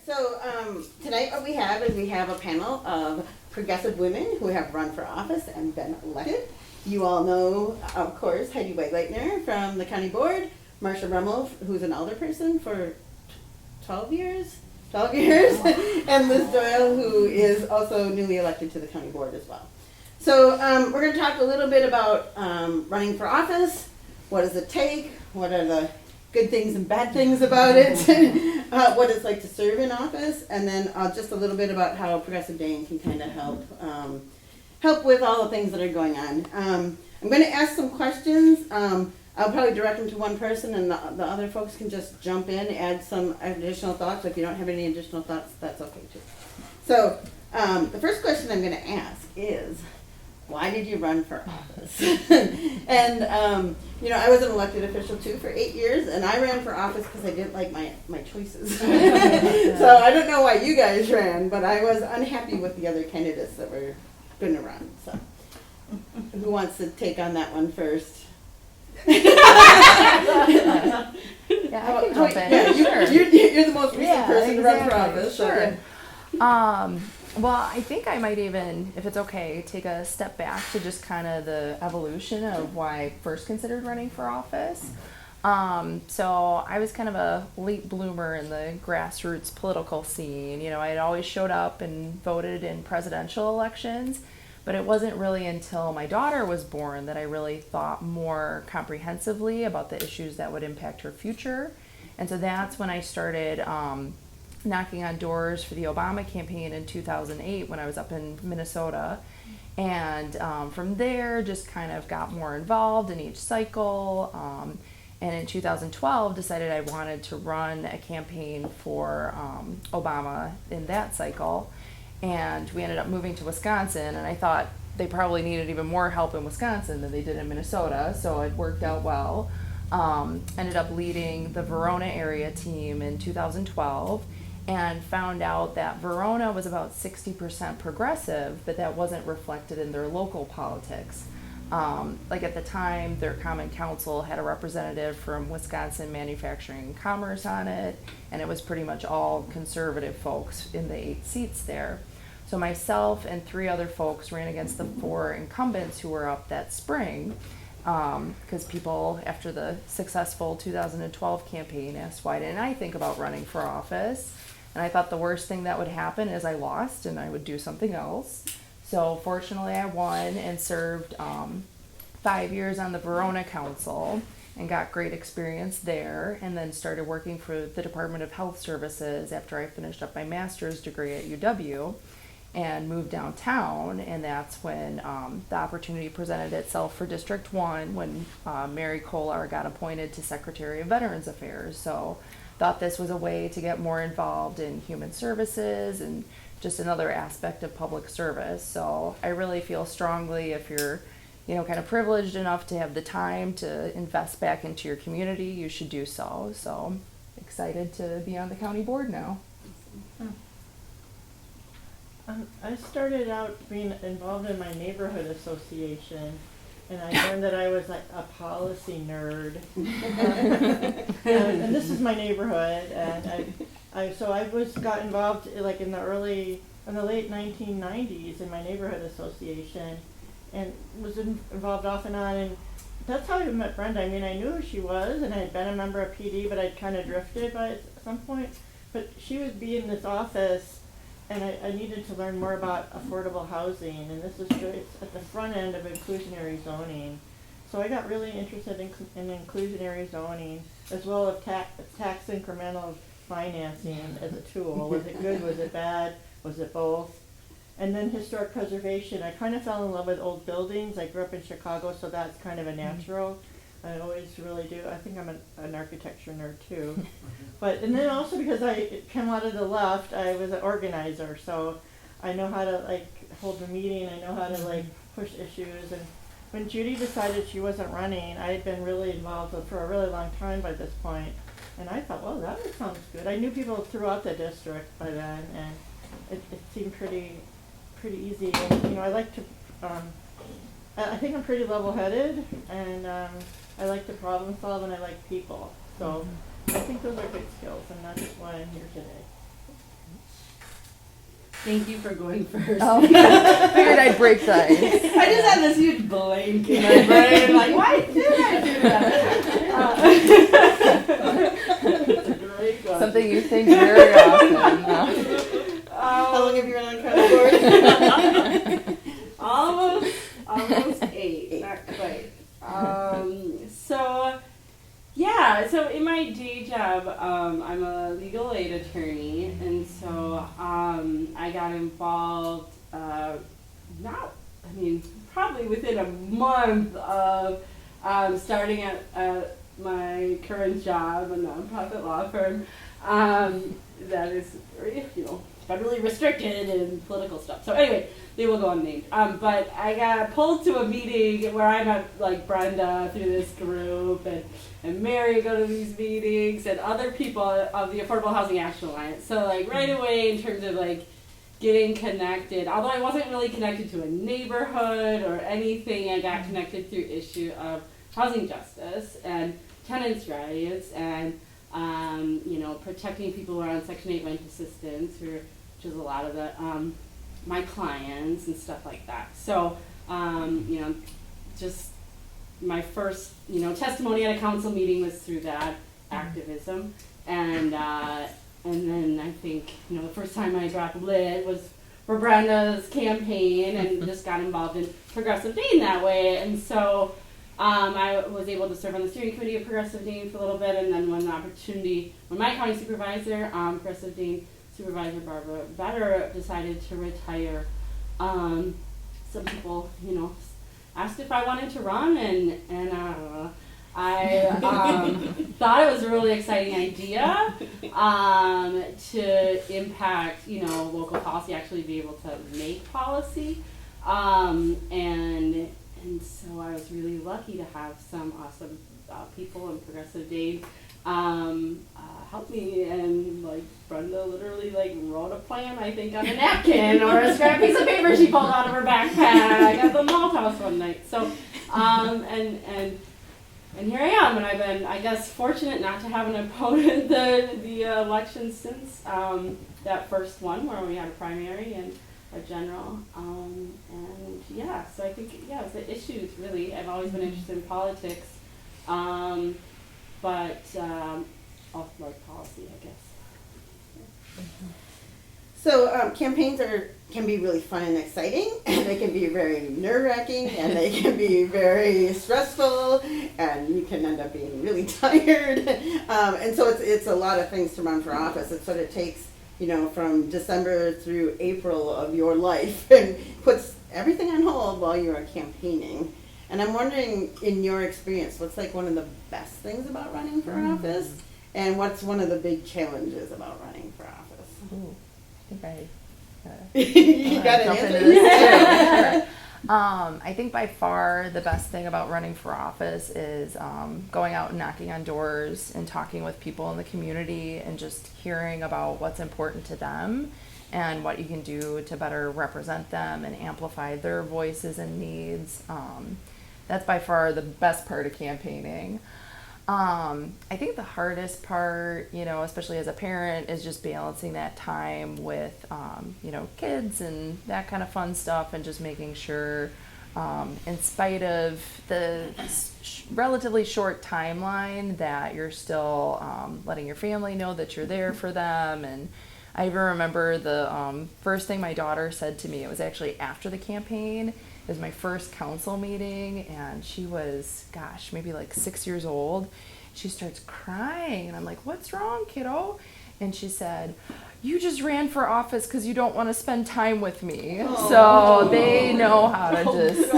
So tonight what we have is we have a panel of progressive women who have run for office and been elected. You all know, of course, Heidi Wegleitner from the county board, Marcia Rummel, who's an alderperson for 12 years, and Liz Doyle, who is also newly elected to the county board as well. So we're going to talk a little bit about running for office. What does it take? What are the good things and bad things about it? What it's like to serve in office, and then just a little bit about how Progressive Dane can kind of help with all the things that are going on. I'm going to ask some questions. I'll probably direct them to one person, and the other folks can just jump in, add some additional thoughts. If you don't have any additional thoughts, that's okay too. So the first question I'm going to ask is, why did you run for office? And I was an elected official too for 8 years, and I ran for office because I didn't like my choices. So I don't know why you guys ran, but I was unhappy with the other candidates that were going to run. So who wants to take on that one first? Yeah, I can jump in. Yeah, Sure. You're the most recent person to run for exactly. office. Sure. So. Well, I think I might even, if it's okay, take a step back to just kind of the evolution of why I first considered running for office. So I was kind of a late bloomer in the grassroots political scene. I had always showed up and voted in presidential elections, but it wasn't really until my daughter was born that I really thought more comprehensively about the issues that would impact her future. And so that's when I started knocking on doors for the Obama campaign in 2008 when I was up in Minnesota. And from there, just kind of got more involved in each cycle. And in 2012, decided I wanted to run a campaign for Obama in that cycle. And we ended up moving to Wisconsin, and I thought they probably needed even more help in Wisconsin than they did in Minnesota, so it worked out well. Ended up leading the Verona area team in 2012, and found out that Verona was about 60% progressive, but that wasn't reflected in their local politics. Like at the time, their common council had a representative from Wisconsin Manufacturing and Commerce on it, and it was pretty much all conservative folks in the 8 seats there. So myself and 3 other folks ran against the 4 incumbents who were up that spring, because people, after the successful 2012 campaign, asked why didn't I think about running for office? And I thought the worst thing that would happen is I lost and I would do something else. So fortunately I won and served 5 years on the Verona Council and got great experience there, and then started working for the Department of Health Services after I finished up my master's degree at UW and moved downtown. And that's when the opportunity presented itself for District 1 when Mary Kolar got appointed to Secretary of Veterans Affairs. So thought this was a way to get more involved in human services and just another aspect of public service. So I really feel strongly if you're, kind of privileged enough to have the time to invest back into your community, you should do so. So excited to be on the county board now. I started out being involved in my neighborhood association, and I learned that I was like a policy nerd. And this is my neighborhood, and I got involved like in the late 1990s in my neighborhood association, and was involved off and on. And that's how I met Brenda. I mean, I knew who she was, and I had been a member of PD, but I'd kind of drifted by at some point. But she would be in this office, and I needed to learn more about affordable housing, and this is at the front end of inclusionary zoning. So I got really interested in inclusionary zoning, as well as tax incremental financing as a tool. Was it good? Was it bad? Was it both? And then historic preservation. I kind of fell in love with old buildings. I grew up in Chicago, so that's kind of a natural. I always really do. I think I'm an architecture nerd too. And then also because I came out of the left, I was an organizer, so I know how to hold a meeting. I know how to push issues. And when Judy decided she wasn't running, I had been really involved for a really long time by this point. And I thought, well, that sounds good. I knew people throughout the district by then, and it seemed pretty easy. And I like to. I think I'm pretty level-headed, and I like to problem solve, and I like people. So I think those are good skills, and that's why I'm here today. Thank you for going first. Oh, figured I'd break the ice. I just had this huge blank in my brain, like, why did I do that? That's a great question. Something you think very often. How long have you been on county board? Almost 8, not quite. So in my day job, I'm a legal aid attorney, and so I got involved probably within a month of starting at my current job, a nonprofit law firm that is, federally restricted and political stuff. So anyway, they will go unnamed. But I got pulled to a meeting where I met like Brenda through this group, and Mary go to these meetings, and other people of the Affordable Housing Action Alliance. So like right away in terms of like getting connected, although I wasn't really connected to a neighborhood or anything, I got connected through issue of housing justice and tenants' rights and protecting people who are on Section 8 rent assistance, which is a lot of the my clients and stuff like that. So, just my first, testimony at a council meeting was through that activism, and then I think, the first time I dropped lit was for Brenda's campaign, and just got involved in Progressive Dane that way, and so I was able to serve on the steering committee of Progressive Dane for a little bit, and then when my county supervisor, Progressive Dane Supervisor Barbara Vetter, decided to retire, some people, asked if I wanted to run, and I thought it was a really exciting idea to impact, local policy, actually be able to make policy, and so I was really lucky to have some awesome people in Progressive Dane help me, and like Brenda literally like wrote a plan, I think, on a napkin or a scrap piece of paper she pulled out of her backpack at the malt house one night. So and here I am, and I've been, I guess, fortunate not to have an opponent the election since that first one where we had a primary and a general, and yeah, so I think, it's the issues really. I've always been interested in politics, but off like policy, I guess. So campaigns can be really fun and exciting, and they can be very nerve-wracking, and they can be very stressful, and you can end up being really tired. And so it's a lot of things to run for office. It sort of takes, from December through April of your life and puts everything on hold while you are campaigning. And I'm wondering, in your experience, what's like one of the best things about running for office, and what's one of the big challenges about running for office? Ooh, I think You got an jump answer? into this too. Sure. I think by far the best thing about running for office is going out and knocking on doors and talking with people in the community and just hearing about what's important to them and what you can do to better represent them and amplify their voices and needs. That's by far the best part of campaigning. I think the hardest part, especially as a parent, is just balancing that time with, kids and that kind of fun stuff, and just making sure, in spite of the relatively short timeline, that you're still letting your family know that you're there for them. And I even remember the first thing my daughter said to me, it was actually after the campaign. It was my first council meeting, and she was, maybe like 6 years old. She starts crying, and I'm like, "What's wrong, kiddo?" And she said, "You just ran for office because you don't want to spend time with me." Oh. So they know how to just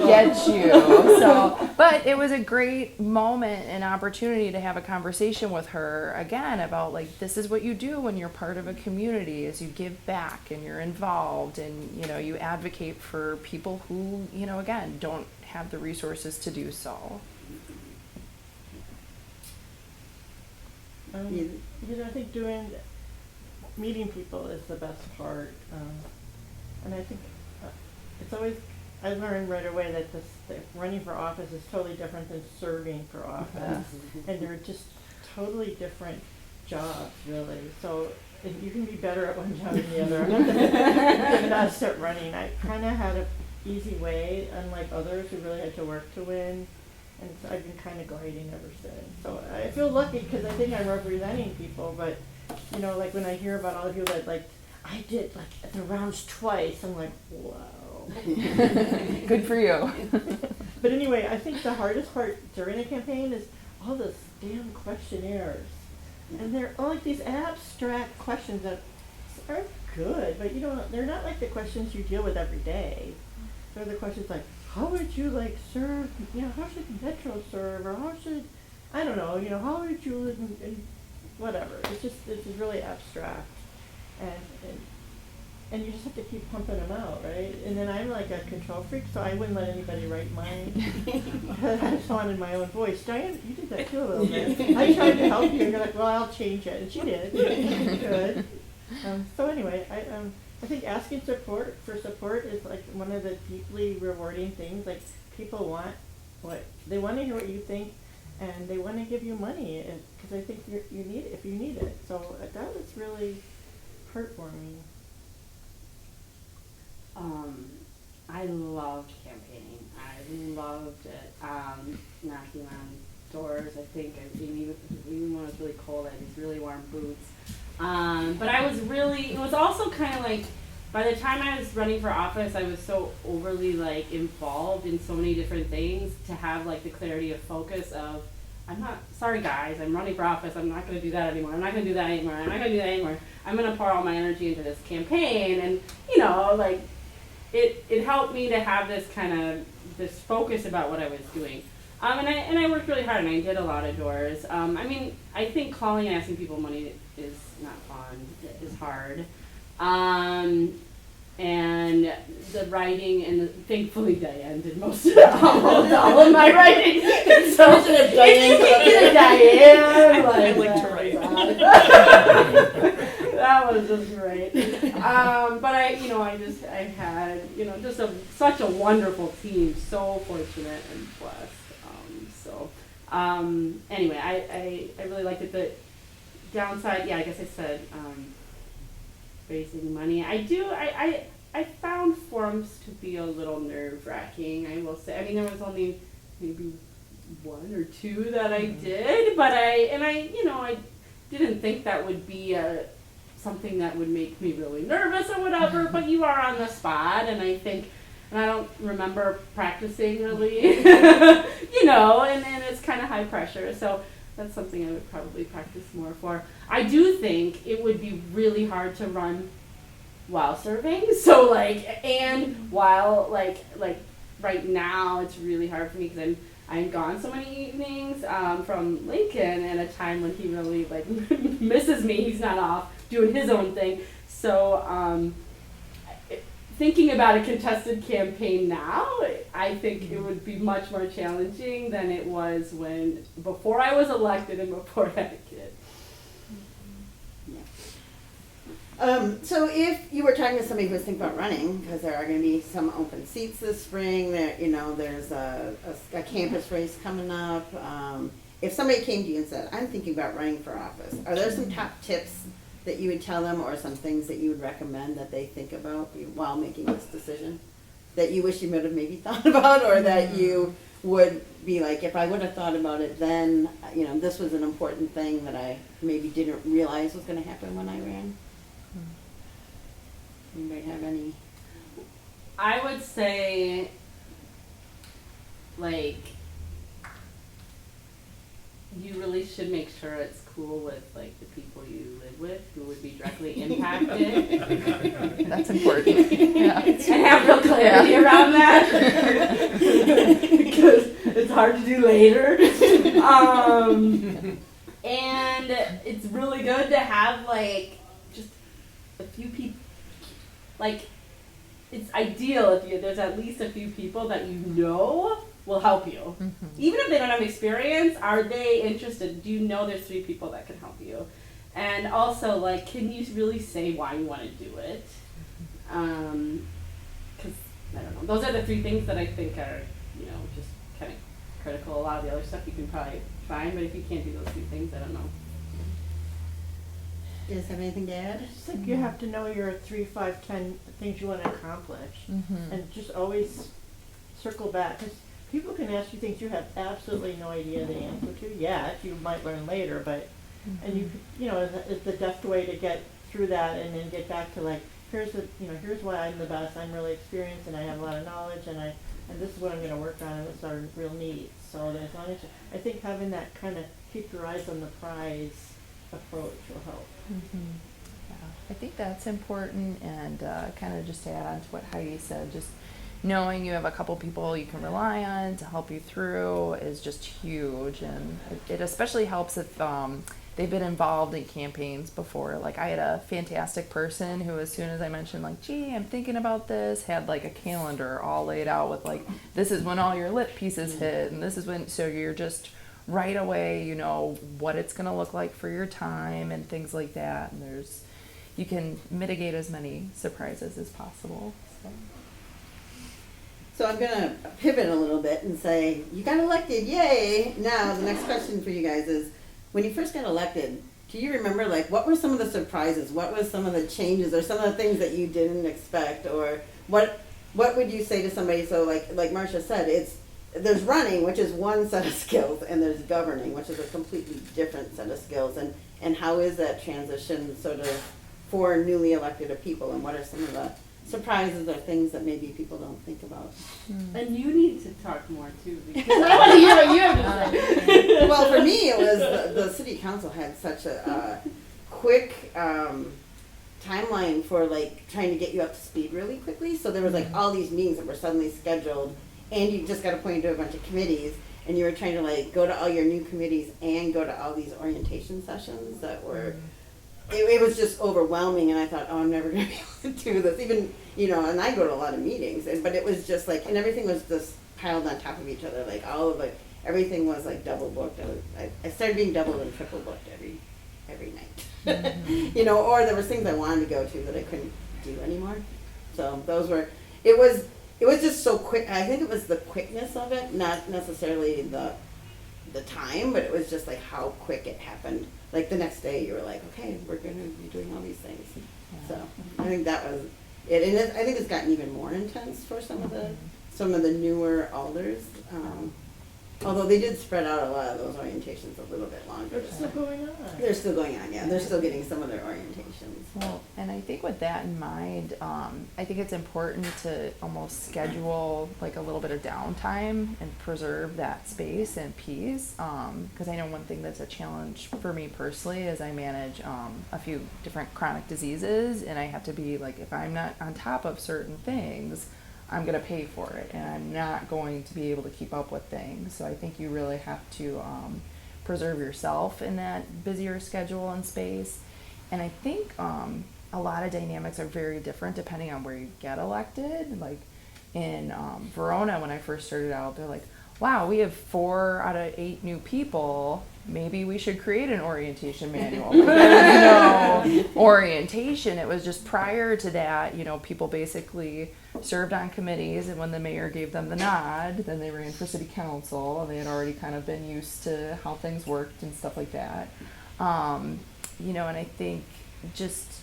get you. So, but it was a great moment and opportunity to have a conversation with her again about, like, this is what you do when you're part of a community, is you give back and you're involved, and you advocate for people who again don't have the resources to do so. I think meeting people is the best part, and I think it's always, I learned right away that running for office is totally different than serving for office, and they're just totally different jobs, really. So you can be better at one job than the other. I'm not gonna start running. I kind of had a easy way, unlike others who really had to work to win. And so I've been kind of gliding ever since. So I feel lucky because I think I'm representing people. But, you know, like when I hear about all of you that, like, I did, like, the rounds twice, I'm like, wow. Good for you. But anyway, I think the hardest part during a campaign is all those damn questionnaires. And they're all like these abstract questions that are good, but you know, they're not like the questions you deal with every day. They're the questions like, how would you like serve, you know, how should Metro serve, or how should, I don't know, you know, how would you, and whatever. It's really abstract. And you just have to keep pumping them out, right? And then I'm like a control freak, so I wouldn't let anybody write mine. I just wanted my own voice. Diane, you did that too a little bit. I tried to help you, and you're like, well, I'll change it. And she did. Good. So anyway, I think asking support is like one of the deeply rewarding things. Like, people want they want to hear what you think, and they want to give you money, because I think you need it if you need it. So that was really heartwarming. I loved campaigning. I loved it. Knocking on doors. I think even when it was really cold, I had these really warm boots. But it was also kind of like, by the time I was running for office, I was so overly like involved in so many different things to have like the clarity of focus of, sorry guys, I'm running for office, I'm not going to do that anymore, I'm not going to do that anymore, I'm not going to do that anymore. I'm going to pour all my energy into this campaign, and you know, like, it helped me to have this this focus about what I was doing. And I worked really hard, and I did a lot of doors. I mean, I think calling and asking people money is not fun, it is hard. And the writing, and thankfully Diane did most of almost all of my writing. So if Diane could Diane, I like to write. That was just great. But I had, just such a wonderful team. So fortunate and blessed. Anyway, I really liked it. The downside, yeah, I guess I said, raising money. I found forums to be a little nerve-wracking, I will say. I mean, there was only maybe one or two that I did, but I didn't think that would be something that would make me really nervous or whatever, but you are on the spot, and I don't remember practicing really, and it's kind of high pressure, so that's something I would probably practice more for. I do think it would be really hard to run while serving, so while right now it's really hard for me because I'm gone so many evenings from Lincoln at a time when he really misses me. He's not off doing his own thing, so thinking about a contested campaign now, I think it would be much more challenging than it was before I was elected and before I had a kid. So if you were talking to somebody who was thinking about running, because there are going to be some open seats this spring, there's a campus race coming up. If somebody came to you and said, I'm thinking about running for office, are there some top tips that you would tell them, or some things that you would recommend that they think about while making this decision that you wish you would have maybe thought about, or that you would be like, if I would have thought about it then, this was an important thing that I maybe didn't realize was going to happen when I ran? Anybody have any? I would say, you really should make sure it's cool with the people you live with who would be directly impacted. That's important. Yeah. And have real clarity around that. Because it's hard to do later. And it's really good to have just a few people. It's ideal if there's at least a few people that will help you. Mm-hmm. Even if they don't have experience, are they interested? Do you know there's 3 people that can help you? And also, can you really say why you want to do it? Because, I don't know. Those are the 3 things that I think are, just kind of critical. A lot of the other stuff you can probably find, but if you can't do those 2 things, I don't know. You guys have anything to add? I just think you have to know your 3, 5, 10 things you want to accomplish, and just always circle back, because people can ask you things you have absolutely no idea the answer to yet. You might learn later, but and you know, it's the deft way to get through that, and then get back to like, here's why I'm the best. I'm really experienced, and I have a lot of knowledge, and this is what I'm going to work on, and this is our real needs. So that as long as I think having that kind of keep your eyes on the prize approach will help. Yeah, I think that's important, and kind of just to add on to what Heidi said, just knowing you have a couple people you can rely on to help you through is just huge, and it especially helps if they've been involved in campaigns before. Like, I had a fantastic person who, as soon as I mentioned, like, gee, I'm thinking about this, had like a calendar all laid out with like, this is when all your lit pieces hit, and this is when, so you're just right away, you know what it's going to look like for your time and things like that, and you can mitigate as many surprises as possible. So I'm gonna pivot a little bit and say, you got elected, yay! Now, the next question for you guys is, when you first got elected, do you remember, like, what were some of the surprises? What was some of the changes, or some of the things that you didn't expect? Or what would you say to somebody? So like Marcia said, there's running, which is one set of skills, and there's governing, which is a completely different set of skills. And how is that transition sort of for newly elected people, and what are some of the surprises or things that maybe people don't think about? And you need to talk more too, because I want to hear what you have to say. Well, for me, it was the city council had such a quick timeline for like trying to get you up to speed really quickly. So there was like all these meetings that were suddenly scheduled, and you just got appointed to a bunch of committees, and you were trying to like go to all your new committees and go to all these orientation sessions that were. It was just overwhelming, and I thought, oh, I'm never going to be able to do this. Even, and I go to a lot of meetings, but it was just like, and everything was just piled on top of each other. Like everything was like double booked. I started being double and triple booked every night. Or there was things I wanted to go to that I couldn't do anymore. So it was just so quick. I think it was the quickness of it, not necessarily the time, but it was just like how quick it happened. Like the next day you were like, okay, we're going to be doing all these things. So I think that was it. And I think it's gotten even more intense for some of the newer alders. Although they did spread out a lot of those orientations a little bit longer. They're still going on. They're still going on, yeah. They're still getting some of their orientations. Well, and I think with that in mind, I think it's important to almost schedule like a little bit of downtime and preserve that space and peace. Because I know one thing that's a challenge for me personally is I manage a few different chronic diseases, and I have to be like, if I'm not on top of certain things, I'm going to pay for it, and I'm not going to be able to keep up with things. So I think you really have to preserve yourself in that busier schedule and space. And I think a lot of dynamics are very different depending on where you get elected. Like in Verona, when I first started out, they're like, wow, we have 4 out of 8 new people. Maybe we should create an orientation manual. Like, there was no orientation. It was just prior to that, people basically served on committees, and when the mayor gave them the nod, then they ran for city council, and they had already kind of been used to how things worked and stuff like that. And I think just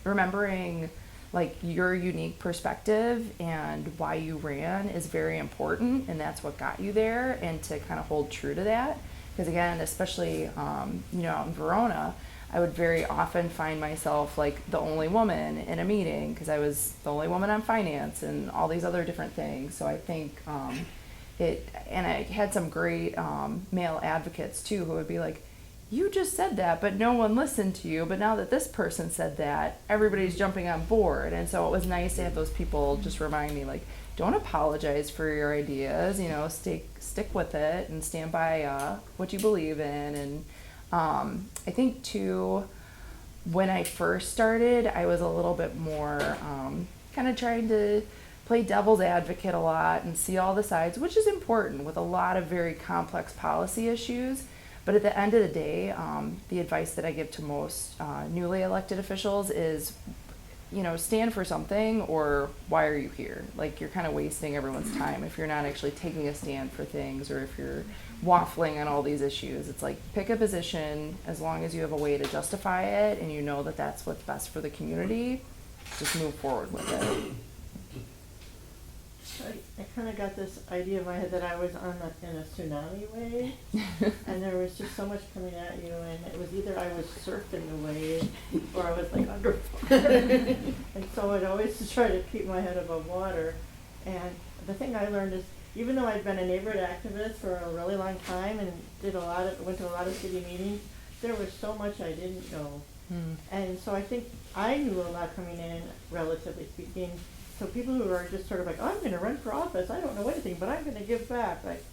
remembering like your unique perspective and why you ran is very important, and that's what got you there, and to kind of hold true to that. Because again, especially out in Verona, I would very often find myself like the only woman in a meeting because I was the only woman on finance and all these other different things. So I think and I had some great male advocates too who would be like, you just said that, but no one listened to you. But now that this person said that, everybody's jumping on board. And so it was nice to have those people just remind me, like, don't apologize for your ideas, stick with it and stand by what you believe in. And I think too, when I first started, I was a little bit more kind of trying to play devil's advocate a lot and see all the sides, which is important with a lot of very complex policy issues. But at the end of the day, the advice that I give to most newly elected officials is, stand for something, or why are you here? Like, you're kind of wasting everyone's time if you're not actually taking a stand for things, or if you're waffling on all these issues. It's like, pick a position. As long as you have a way to justify it and you know that that's what's best for the community, just move forward with it. I kind of got this idea in my head that I was in a tsunami wave, and there was just so much coming at you, and it was either I was surfing the wave or I was like underwater. And so I'd always try to keep my head above water. And the thing I learned is, even though I'd been a neighborhood activist for a really long time and went to a lot of city meetings, there was so much I didn't know. And so I think I knew a lot coming in, relatively speaking. So people who are just sort of like, I'm going to run for office, I don't know anything, but I'm going to give back. Like,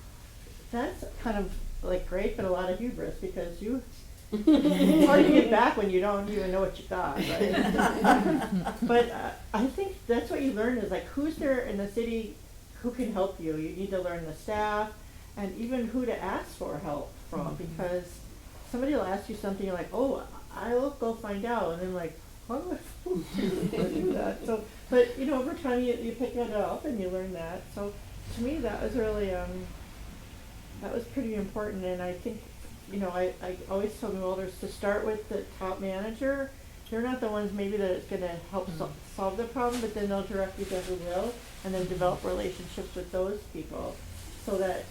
that's kind of like great, but a lot of hubris, because it's hard to give back when you don't even know what you got, right? But I think that's what you learn is like, who's there in the city who can help you? You need to learn the staff and even who to ask for help from, because somebody will ask you something, you're like, oh, I'll go find out, and then like, how am I supposed to do that? So, but over time you pick it up and you learn that. So, to me that was really that was pretty important. And I think I always tell new elders to start with the top manager. They're not the ones maybe that it's going to help solve the problem, but then they'll direct you to who will, and then develop relationships with those people, so that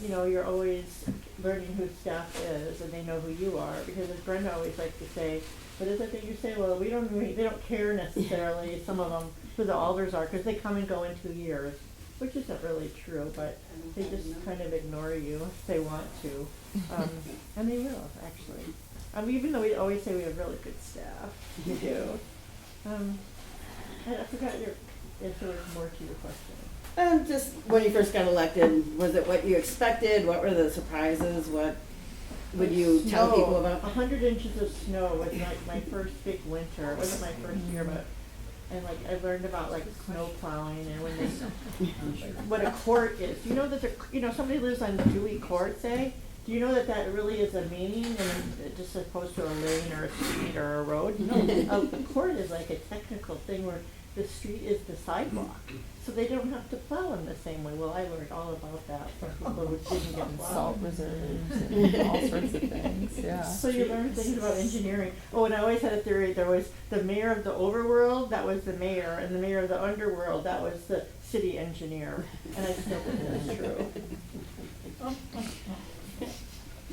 you're always learning who staff is and they know who you are. Because as Brenda always likes to say, what is it that you say? Well, they don't care necessarily, some of them, who the alders are, because they come and go in 2 years, which isn't really true, but they just kind of ignore you if they want to. And they will, actually. Even though we always say we have really good staff, we do. I forgot if there was more to your question. Just when you first got elected, was it what you expected? What were the surprises? What would you tell people about? 100 inches of snow was like my first big winter. It wasn't my first year, but I learned about like snow plowing and when what a court is. You know that somebody lives on Dewey Court, say. Do you know that really is a meaning, and just opposed to a lane or a street or a road? No, a court is like a technical thing where the street is the sidewalk, so they don't have to plow in the same way. Well, I learned all about that from people who didn't get plowed. Salt reserves and all sorts of things, yeah. So you learn things about engineering. Oh, and I always had a theory. There was the mayor of the overworld, that was the mayor, and the mayor of the underworld, that was the city engineer. And I still think that's true.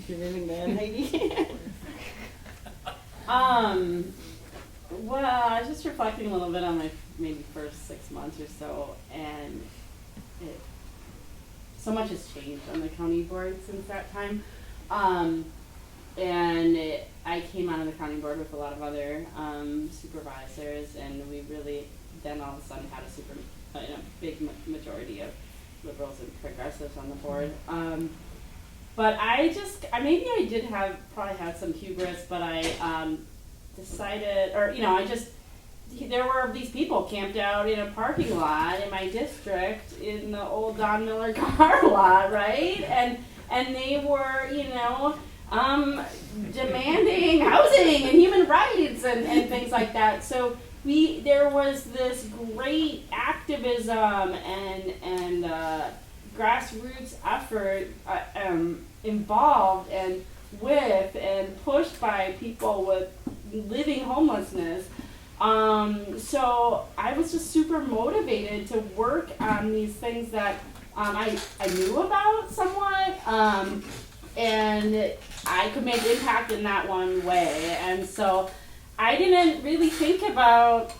You're really mad, Heidi? Well, I was just reflecting a little bit on my maybe first 6 months or so, and so much has changed on the county board since that time. I came onto the county board with a lot of other supervisors, and we really then all of a sudden had a big majority of liberals and progressives on the board. But maybe I did probably had some hubris, but I decided, there were these people camped out in a parking lot in my district in the old Don Miller car lot, right? And they were, demanding housing and human rights and things like that. So there was this great activism and grassroots effort involved and with and pushed by people with living homelessness. So I was just super motivated to work on these things that I knew about somewhat, and I could make impact in that one way. And so I didn't really think about,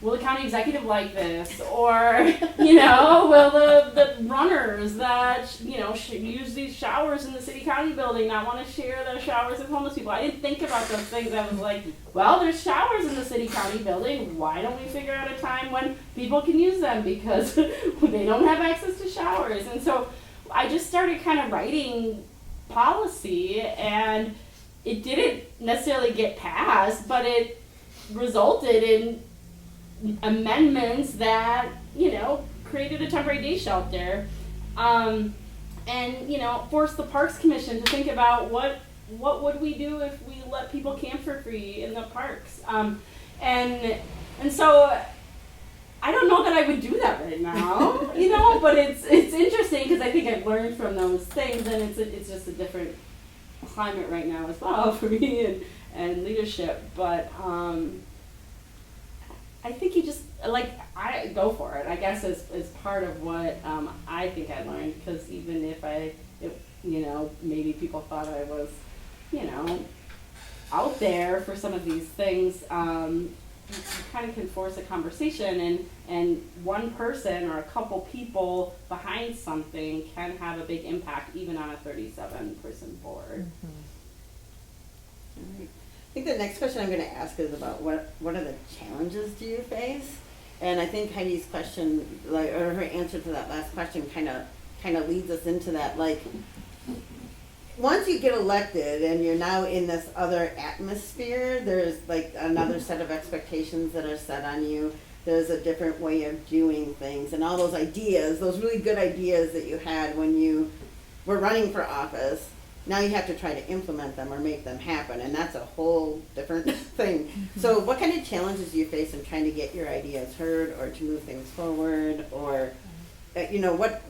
will the county executive like this? Or, will the runners that, use these showers in the city county building not want to share their showers with homeless people? I didn't think about those things. I was like, well, there's showers in the city county building. Why don't we figure out a time when people can use them because they don't have access to showers? And so I just started kind of writing policy, and it didn't necessarily get passed, but it resulted in amendments that, created a temporary day shelter, and, forced the Parks Commission to think about what would we do if we let people camp for free in the parks. And so I don't know that I would do that right now, you know, but it's interesting because I think I've learned from those things, and it's just a different climate right now as well for me and leadership. But I think you just I go for it. I guess is part of what I think I learned, because even if you know, maybe people thought I was, you know, out there for some of these things. You kind of can force a conversation, and one person or a couple people behind something can have a big impact even on a 37-person board. All right. I think the next question I'm going to ask is about what are the challenges do you face? And I think Heidi's question, or her answer to that last question, kind of leads us into that. Like, once you get elected and you're now in this other atmosphere, there's like another set of expectations that are set on you. There's a different way of doing things, and all those ideas, those really good ideas that you had when you were running for office, now you have to try to implement them or make them happen, and that's a whole different thing. So what kind of challenges do you face in trying to get your ideas heard or to move things forward, or you know, what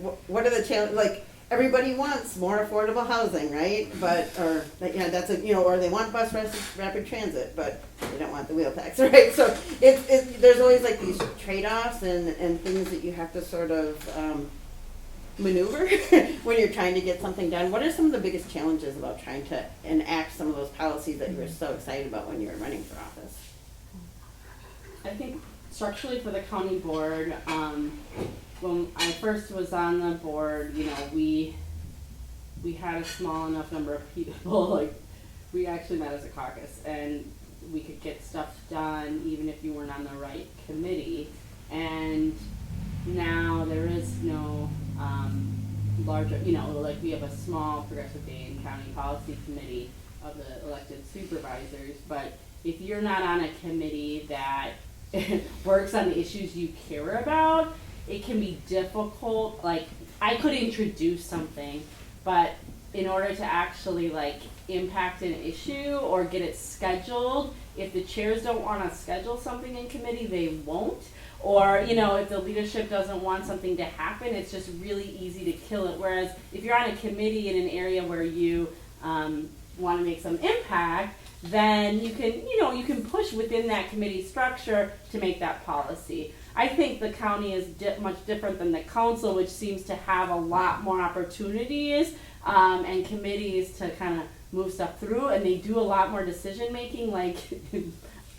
are the challenges? Like, everybody wants more affordable housing, right? But, or, you know, that's a, you know, or they want bus rapid transit, but they don't want the wheel tax, right? So there's always like these trade-offs and things that you have to sort of maneuver when you're trying to get something done. What are some of the biggest challenges about trying to enact some of those policies that you were so excited about when you were running for office? I think structurally for the county board, when I first was on the board, you know, we had a small enough number of people, like, we actually met as a caucus, and we could get stuff done even if you weren't on the right committee. And now there is no larger, you know, like, we have a small Progressive Dane County Policy Committee of the elected supervisors, but if you're not on a committee that works on the issues you care about, it can be difficult. Like, I could introduce something, but in order to actually like impact an issue or get it scheduled, if the chairs don't want to schedule something in committee, they won't. Or, you know, if the leadership doesn't want something to happen, it's just really easy to kill it. Whereas if you're on a committee in an area where you want to make some impact, then you can, you know, you can push within that committee structure to make that policy. I think the county is much different than the council, which seems to have a lot more opportunities and committees to kind of move stuff through, and they do a lot more decision making, like in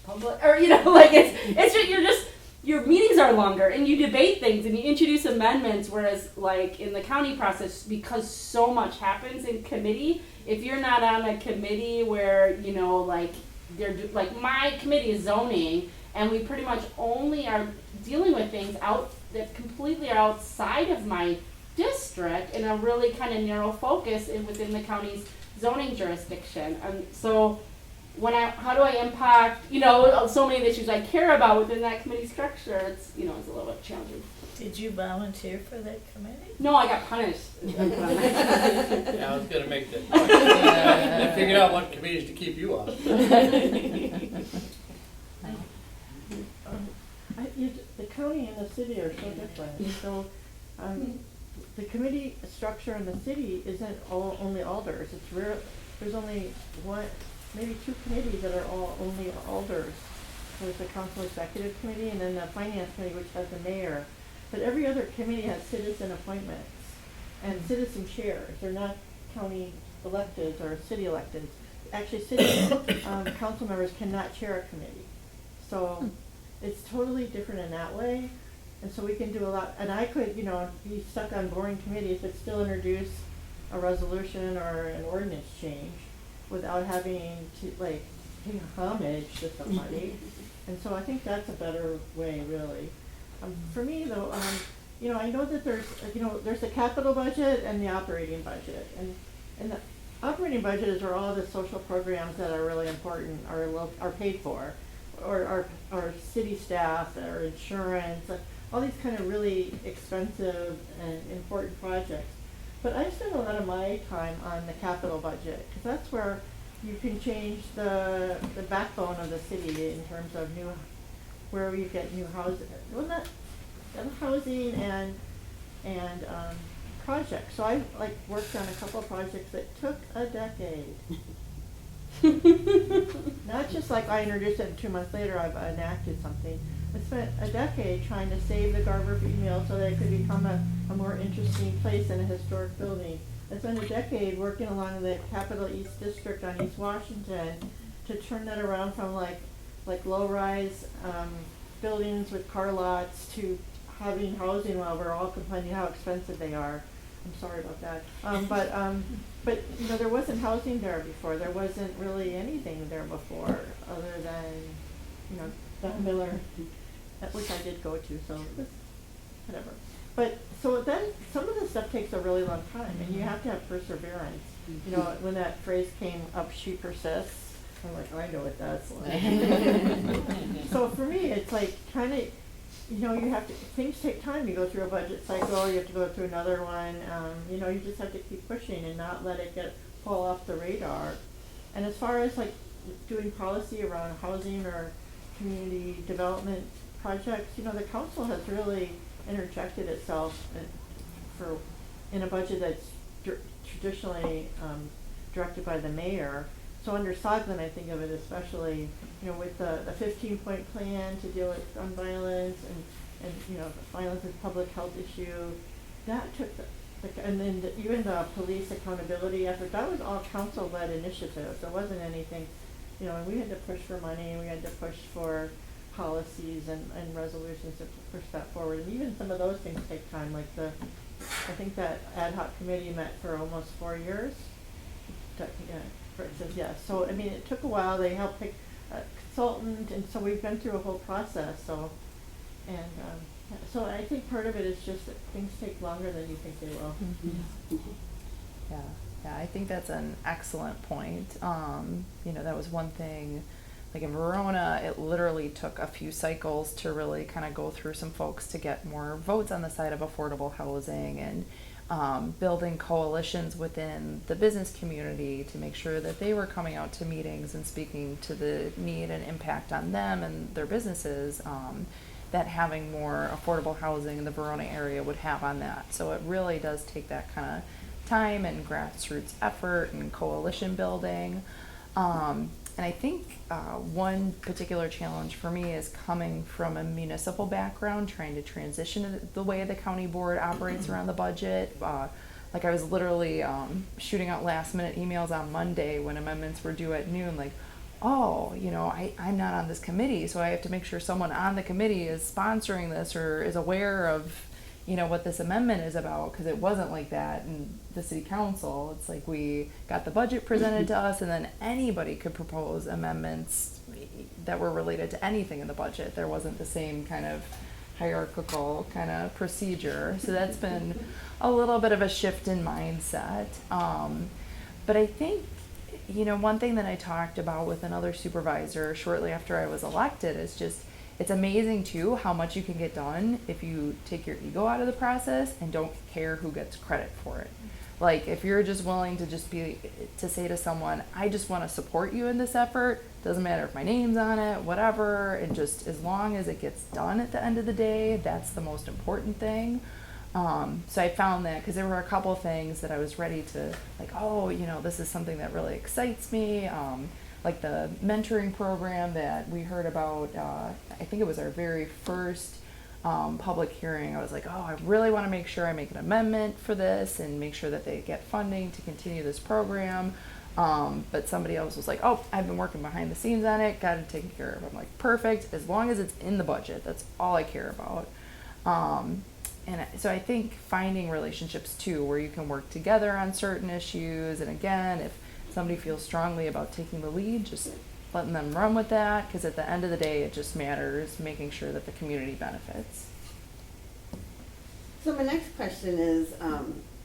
public, or, you know, like it's just your meetings are longer and you debate things and you introduce amendments, whereas like in the county process, because so much happens in committee, if you're not on a committee where, you know, like like my committee is zoning, and we pretty much only are dealing with things that completely are outside of my district in a really kind of narrow focus within the county's zoning jurisdiction. And so how do I impact, you know, so many issues I care about within that committee structure? It's, you know, it's a little bit challenging. Did you volunteer for that committee? No, I got punished. Yeah, I was gonna make that point. I figured out what committees to keep you on. The county and the city are so different. So the committee structure in the city isn't only alders. It's rare. There's only one, maybe two committees that are only alders. There's the council executive committee and then the finance committee, which has the mayor. But every other committee has citizen appointments and citizen chairs. They're not county electeds or city electeds. Actually, city council members cannot chair a committee. So it's totally different in that way. And so we can do a lot. And I could, you know, be stuck on boring committees but still introduce a resolution or an ordinance change without having to, like, pay homage to somebody. And so I think that's a better way, really. For me, though, you know, I know that there's the capital budget and the operating budget. And the operating budget is where all the social programs that are really important are paid for, or our city staff, or insurance, all these kind of really expensive and important projects. But I spend a lot of my time on the capital budget, because that's where you can change the backbone of the city in terms of where you get new housing, well, not, housing and projects. So I worked on a couple of projects that took a decade. Not just like I introduced it and 2 months later I've enacted something. I spent a decade trying to save the Garber Feed Mill so that it could become a more interesting place in a historic building. I spent a decade working along the Capitol East District on East Washington to turn that around from like low-rise buildings with car lots to having housing while we're all complaining how expensive they are. I'm sorry about that. But you know, there wasn't housing there before. There wasn't really anything there before other than, you know, the Miller, which I did go to, so it was whatever. But so then some of the stuff takes a really long time, and you have to have perseverance. You know, when that phrase came up, she persists. I'm like, oh, I know what that's like. So for me, it's like kind of, you know, things take time. You go through a budget cycle, you have to go through another one. You know, you just have to keep pushing and not let it fall off the radar. And as far as like doing policy around housing or community development projects, you know, the council has really interjected itself in a budget that's traditionally directed by the mayor. So under Soglin, I think of it especially, you know, with the 15-point plan to deal with gun violence and you know, violence is a public health issue. That took and then even the police accountability effort, that was all council-led initiatives. There wasn't anything, you know, and we had to push for money, and we had to push for policies and resolutions to push that forward. And even some of those things take time, like I think that ad hoc committee met for almost 4 years. For instance, yeah. So I mean, it took a while. They helped pick a consultant, and so we've been through a whole process. So, and so I think part of it is just that things take longer than you think they will. Yeah, I think that's an excellent point. You know, that was one thing. Like in Verona, it literally took a few cycles to really kind of go through some folks to get more votes on the side of affordable housing and building coalitions within the business community to make sure that they were coming out to meetings and speaking to the need and impact on them and their businesses that having more affordable housing in the Verona area would have on that. So it really does take that kind of time and grassroots effort and coalition building. And I think one particular challenge for me is coming from a municipal background, trying to transition to the way the county board operates around the budget. Like I was literally shooting out last minute emails on Monday when amendments were due at noon, like, oh, you know, I'm not on this committee, so I have to make sure someone on the committee is sponsoring this or is aware of, you know, what this amendment is about, because it wasn't like that in the city council. It's like we got the budget presented to us, and then anybody could propose amendments that were related to anything in the budget. There wasn't the same kind of hierarchical kind of procedure. So that's been a little bit of a shift in mindset. But I think, you know, one thing that I talked about with another supervisor shortly after I was elected is just, it's amazing too how much you can get done if you take your ego out of the process and don't care who gets credit for it. Like if you're just willing to say to someone, I just want to support you in this effort, doesn't matter if my name's on it, whatever, and just as long as it gets done at the end of the day, that's the most important thing. So I found that because there were a couple things that I was ready to, like, oh, you know, this is something that really excites me. Like the mentoring program that we heard about, I think it was our very first public hearing. I was like, oh, I really want to make sure I make an amendment for this and make sure that they get funding to continue this program. But somebody else was like, oh, I've been working behind the scenes on it, got it taken care of. I'm like, perfect, as long as it's in the budget, that's all I care about. And so I think finding relationships too, where you can work together on certain issues, and again, if somebody feels strongly about taking the lead, just letting them run with that, because at the end of the day, it just matters making sure that the community benefits. So my next question is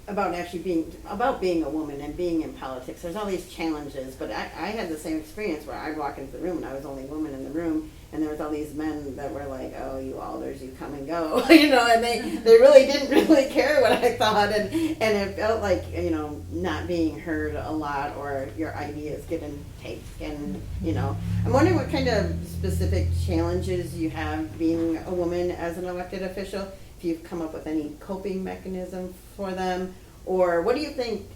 about being a woman and being in politics. There's all these challenges, but I had the same experience where I'd walk into the room and I was the only woman in the room, and there was all these men that were like, oh, you alders, you come and go, you know, and they really didn't really care what I thought, and it felt like, you know, not being heard a lot, or your ideas getting taken, you know. I'm wondering what kind of specific challenges you have being a woman as an elected official, if you've come up with any coping mechanism for them, or what do you think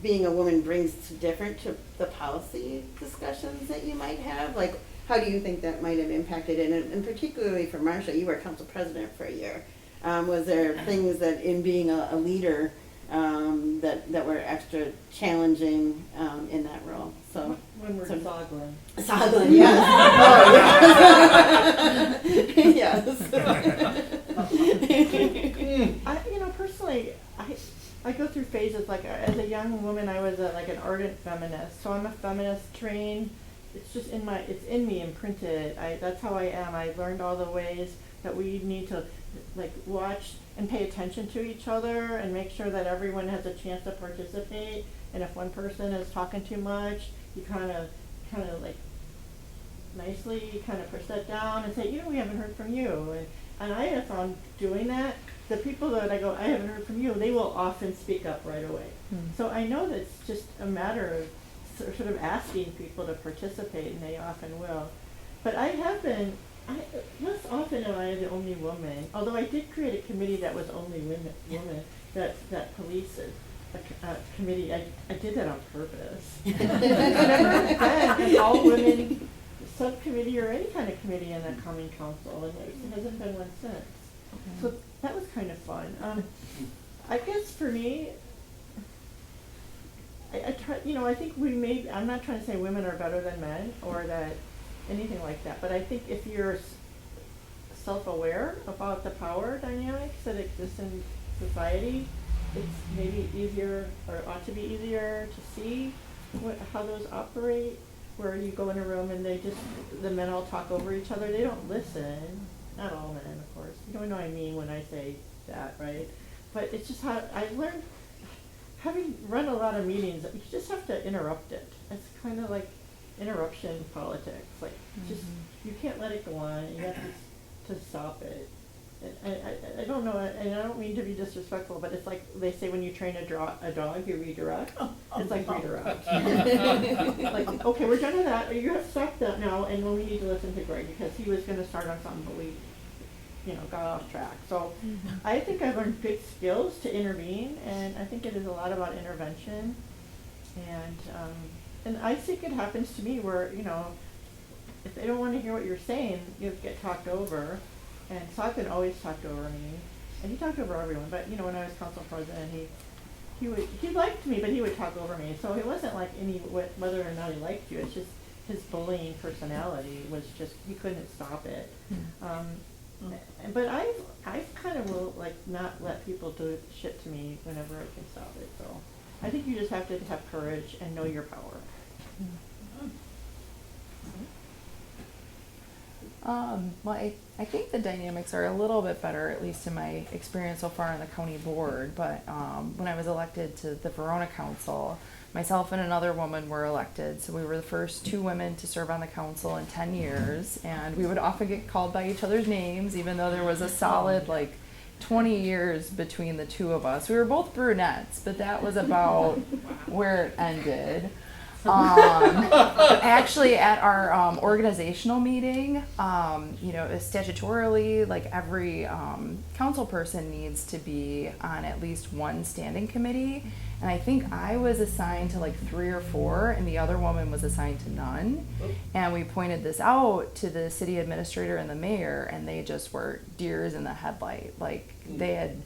being a woman brings different to the policy discussions that you might have? Like, how do you think that might have impacted it? And particularly for Marcia, you were council president for a year. Was there things that in being a leader that were extra challenging in that role? So When we're Soglin. Soglin, yes. Yes. Personally, I go through phases. Like as a young woman, I was like an ardent feminist. So I'm a feminist trained. It's just it's in me, imprinted. That's how I am. I learned all the ways that we need to like watch and pay attention to each other and make sure that everyone has a chance to participate. And if one person is talking too much, you kind of like nicely kind of push that down and say, we haven't heard from you. And I have found doing that, the people that I go, I haven't heard from you, they will often speak up right away. So I know that it's just a matter of sort of asking people to participate, and they often will. But less often am I the only woman, although I did create a committee that was only women that polices a committee. I did that on purpose. There's never been an all-women subcommittee or any kind of committee in the common council, and there hasn't been one since. So that was kind of fun. I guess for me, I try, I think I'm not trying to say women are better than men or that anything like that, but I think if you're self-aware about the power dynamics that exist in society, it's maybe easier, or ought to be easier, to see how those operate, where you go in a room and the men all talk over each other. They don't listen. Not all men, of course. You don't know what I mean when I say that, right? But it's just how I learned, having run a lot of meetings, you just have to interrupt it. It's kind of like interruption politics. Like, just, you can't let it go on. You have to stop it. And I don't know, and I don't mean to be disrespectful, but it's like they say when you train a dog, you redirect. It's like redirect. Like, okay, we're done with that. You have to stop that now, and we need to listen to Greg because he was going to start on something, but we, got off track. So I think I've learned good skills to intervene, and I think it is a lot about intervention. And I think it happens to me where, if they don't want to hear what you're saying, you get talked over. And Soglin always talked over me, and he talked over everyone. But when I was council president, he liked me, but he would talk over me. So it wasn't like whether or not he liked you. It's just his bullying personality was just, he couldn't stop it. But I've kind of will like not let people do shit to me whenever I can stop it. So I think you just have to have courage and know your power. Well, I think the dynamics are a little bit better, at least in my experience so far on the county board. But when I was elected to the Verona Council, myself and another woman were elected. So we were the first two women to serve on the council in 10 years. And we would often get called by each other's names, even though there was a solid, 20 years between the two of us. We were both brunettes, but that was about where it ended. Actually, at our organizational meeting, statutorily, every council person needs to be on at least one standing committee. And I think I was assigned to 3 or 4, and the other woman was assigned to none. And we pointed this out to the city administrator and the mayor, and they just were deers in the headlight. They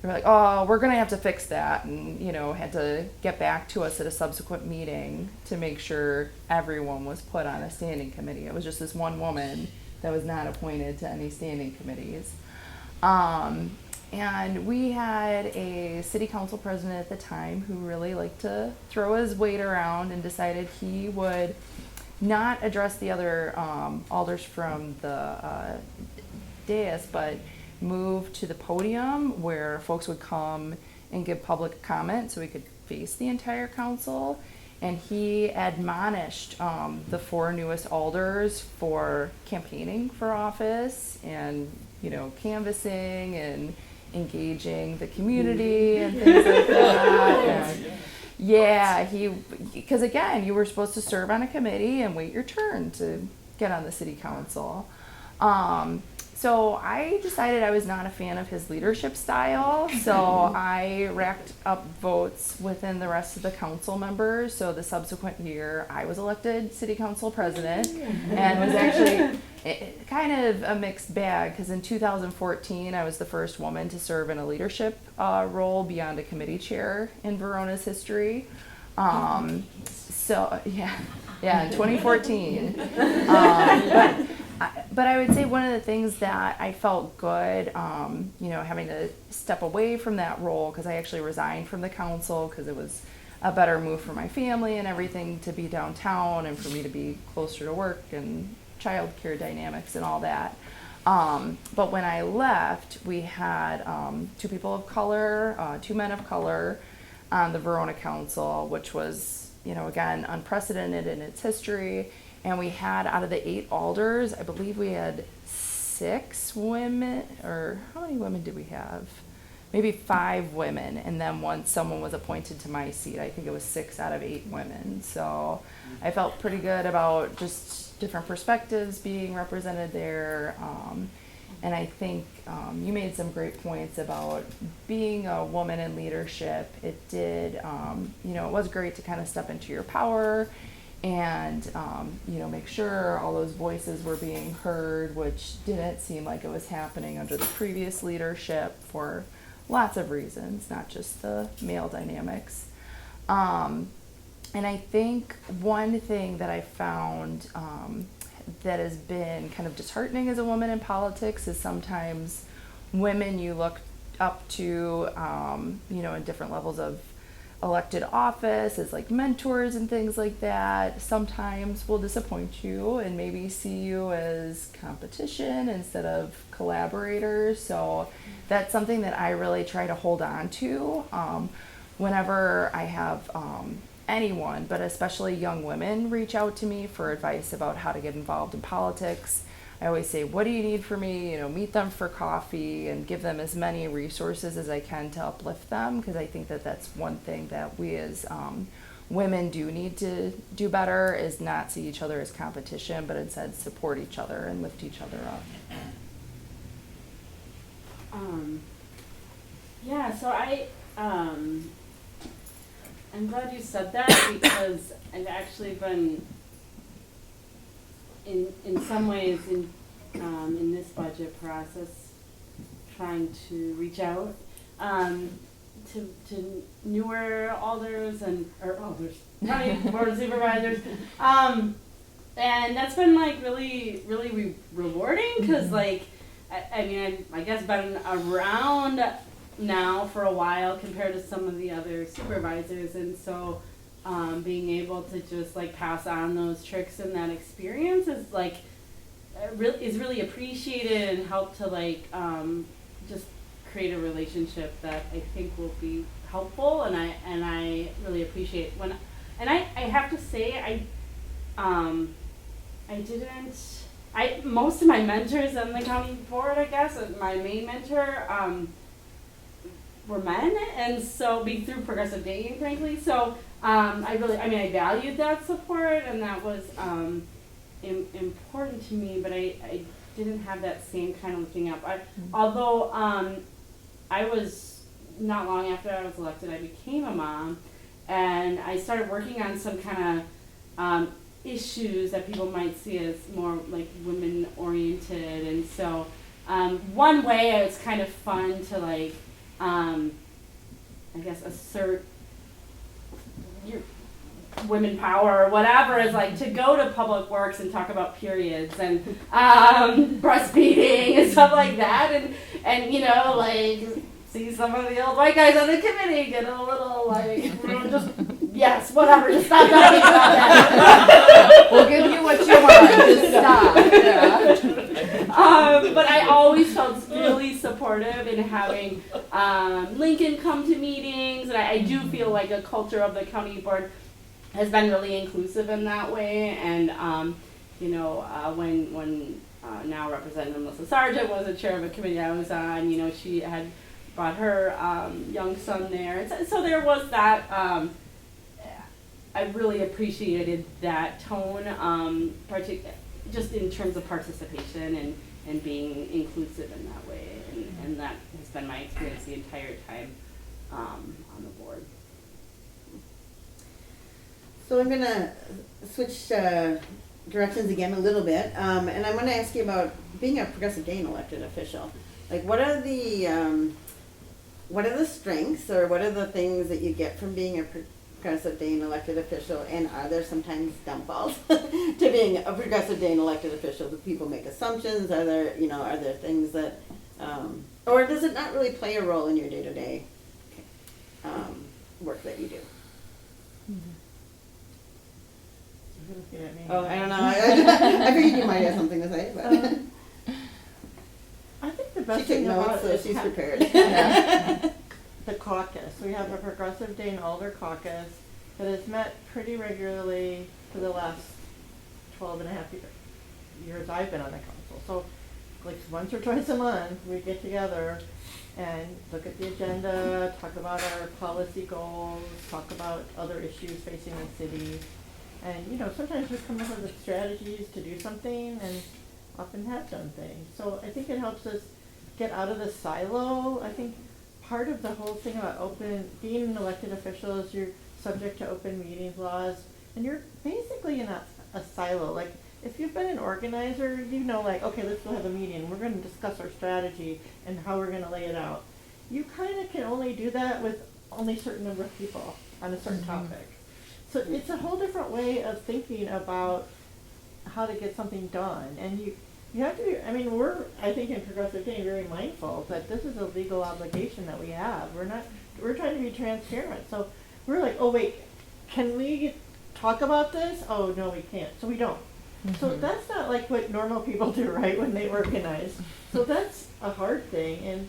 were like, oh, we're going to have to fix that, and, had to get back to us at a subsequent meeting to make sure everyone was put on a standing committee. It was just this one woman that was not appointed to any standing committees. And we had a city council president at the time who really liked to throw his weight around and decided he would not address the other alders from the dais, but move to the podium where folks would come and give public comment so we could face the entire council. and he admonished the 4 newest alders for campaigning for office and, you know, canvassing and engaging the community and things like that. And yeah, because again, you were supposed to serve on a committee and wait your turn to get on the city council. So I decided I was not a fan of his leadership style, so I racked up votes within the rest of the council members. So the subsequent year, I was elected city council president, and was actually kind of a mixed bag, because in 2014, I was the first woman to serve in a leadership role beyond a committee chair in Verona's history. So yeah, in 2014. But I would say one of the things that I felt good, you know, having to step away from that role, because I actually resigned from the council because it was a better move for my family and everything to be downtown and for me to be closer to work and childcare dynamics and all that. But when I left, we had 2 people of color, 2 men of color on the Verona Council, which was, you know, again, unprecedented in its history. And we had, out of the 8 alders, I believe we had 6 women, or how many women did we have? Maybe 5 women. And then once someone was appointed to my seat, I think it was 6 out of 8 women. So I felt pretty good about just different perspectives being represented there. And I think you made some great points about being a woman in leadership. It did, you know, it was great to kind of step into your power and, you know, make sure all those voices were being heard, which didn't seem like it was happening under the previous leadership for lots of reasons, not just the male dynamics. And I think one thing that I found that has been kind of disheartening as a woman in politics is sometimes women you look up to, you know, in different levels of elected office as like mentors and things like that, sometimes will disappoint you and maybe see you as competition instead of collaborators. So that's something that I really try to hold on to whenever I have anyone, but especially young women, reach out to me for advice about how to get involved in politics. I always say, what do you need from me? You know, meet them for coffee and give them as many resources as I can to uplift them, because I think that that's one thing that we as women do need to do better, is not see each other as competition, but instead support each other and lift each other up. Yeah, so I'm glad you said that, because I've actually been in some ways in this budget process trying to reach out to newer alders county board of supervisors, and that's been like really rewarding, because like I mean I guess been around now for a while compared to some of the other supervisors, and so being able to just like pass on those tricks and that experience is like really appreciated and help to like just create a relationship that I think will be helpful, and I really appreciate when I have to say most of my mentors on the county board, I guess my main mentor were men, and so through progressive dating, frankly. So I valued that support, and that was important to me. But I didn't have that same kind of looking up. Although I was not long after I was elected, I became a mom, and I started working on some kind of issues that people might see as more like women oriented, and so one way it's kind of fun to like. I guess assert your women power or whatever is like to go to Public Works and talk about periods and breastfeeding and stuff like that, and you know, like see some of the old white guys on the committee get a little like just yes, whatever, just stop talking about that. We'll give you what you want, just stop. Yeah. But I always felt really supportive in having Lincoln come to meetings, and I do feel like a culture of the county board has been really inclusive in that way. And you know, when now Representative Melissa Sargent was the chair of a committee I was on, you know, she had brought her young son there. And so there was that. I really appreciated that tone, just in terms of participation and being inclusive in that way. And that has been my experience the entire time on the board. So I'm gonna switch directions again a little bit, and I'm gonna ask you about being a Progressive Dane elected official. Like, what are the strengths, or what are the things that you get from being a Progressive Dane elected official, and are there sometimes downfalls to being a Progressive Dane elected official? Do people make assumptions? Are there things that, or does it not really play a role in your day-to-day work that you do? You're looking at me. Oh, I don't know. I figured you might have something to say, but I think the she best took thing about notes, it so is she's prepared. the caucus. We have a Progressive Dane Alder caucus that has met pretty regularly for the last 12 and a half years I've been on the council. So like once or twice a month, we get together and look at the agenda, talk about our policy goals, talk about other issues facing the city. And, you know, sometimes we come up with strategies to do something and often have done things. So I think it helps us get out of the silo. I think part of the whole thing about being an elected official is you're subject to open meetings laws, and you're basically in a silo. Like, if you've been an organizer, you know, like, okay, let's go have a meeting. We're going to discuss our strategy and how we're going to lay it out. You kind of can only do that with only a certain number of people on a certain topic. So it's a whole different way of thinking about how to get something done. And you have to be, I mean, I think in Progressive Dane, very mindful that this is a legal obligation that we have. We're trying to be transparent. So we're like, oh wait, can we talk about this? Oh no, we can't. So we don't. So that's not like what normal people do, right, when they organize. So that's a hard thing. And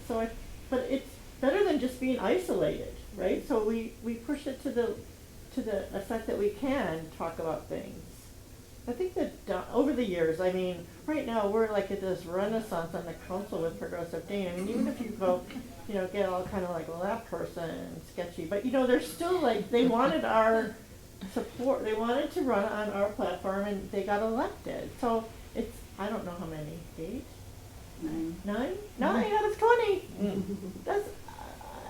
so but it's better than just being isolated, right? So we push it to the effect that we can talk about things. I think that over the years, I mean, right now we're like at this renaissance on the council with Progressive Dane. I mean, even if you go, you know, get all kind of like, well, that person sketchy, but you know, they're still like, they wanted our support. They wanted to run on our platform, and they got elected. So it's, I don't know how many, 8? 9 out of 20. That's,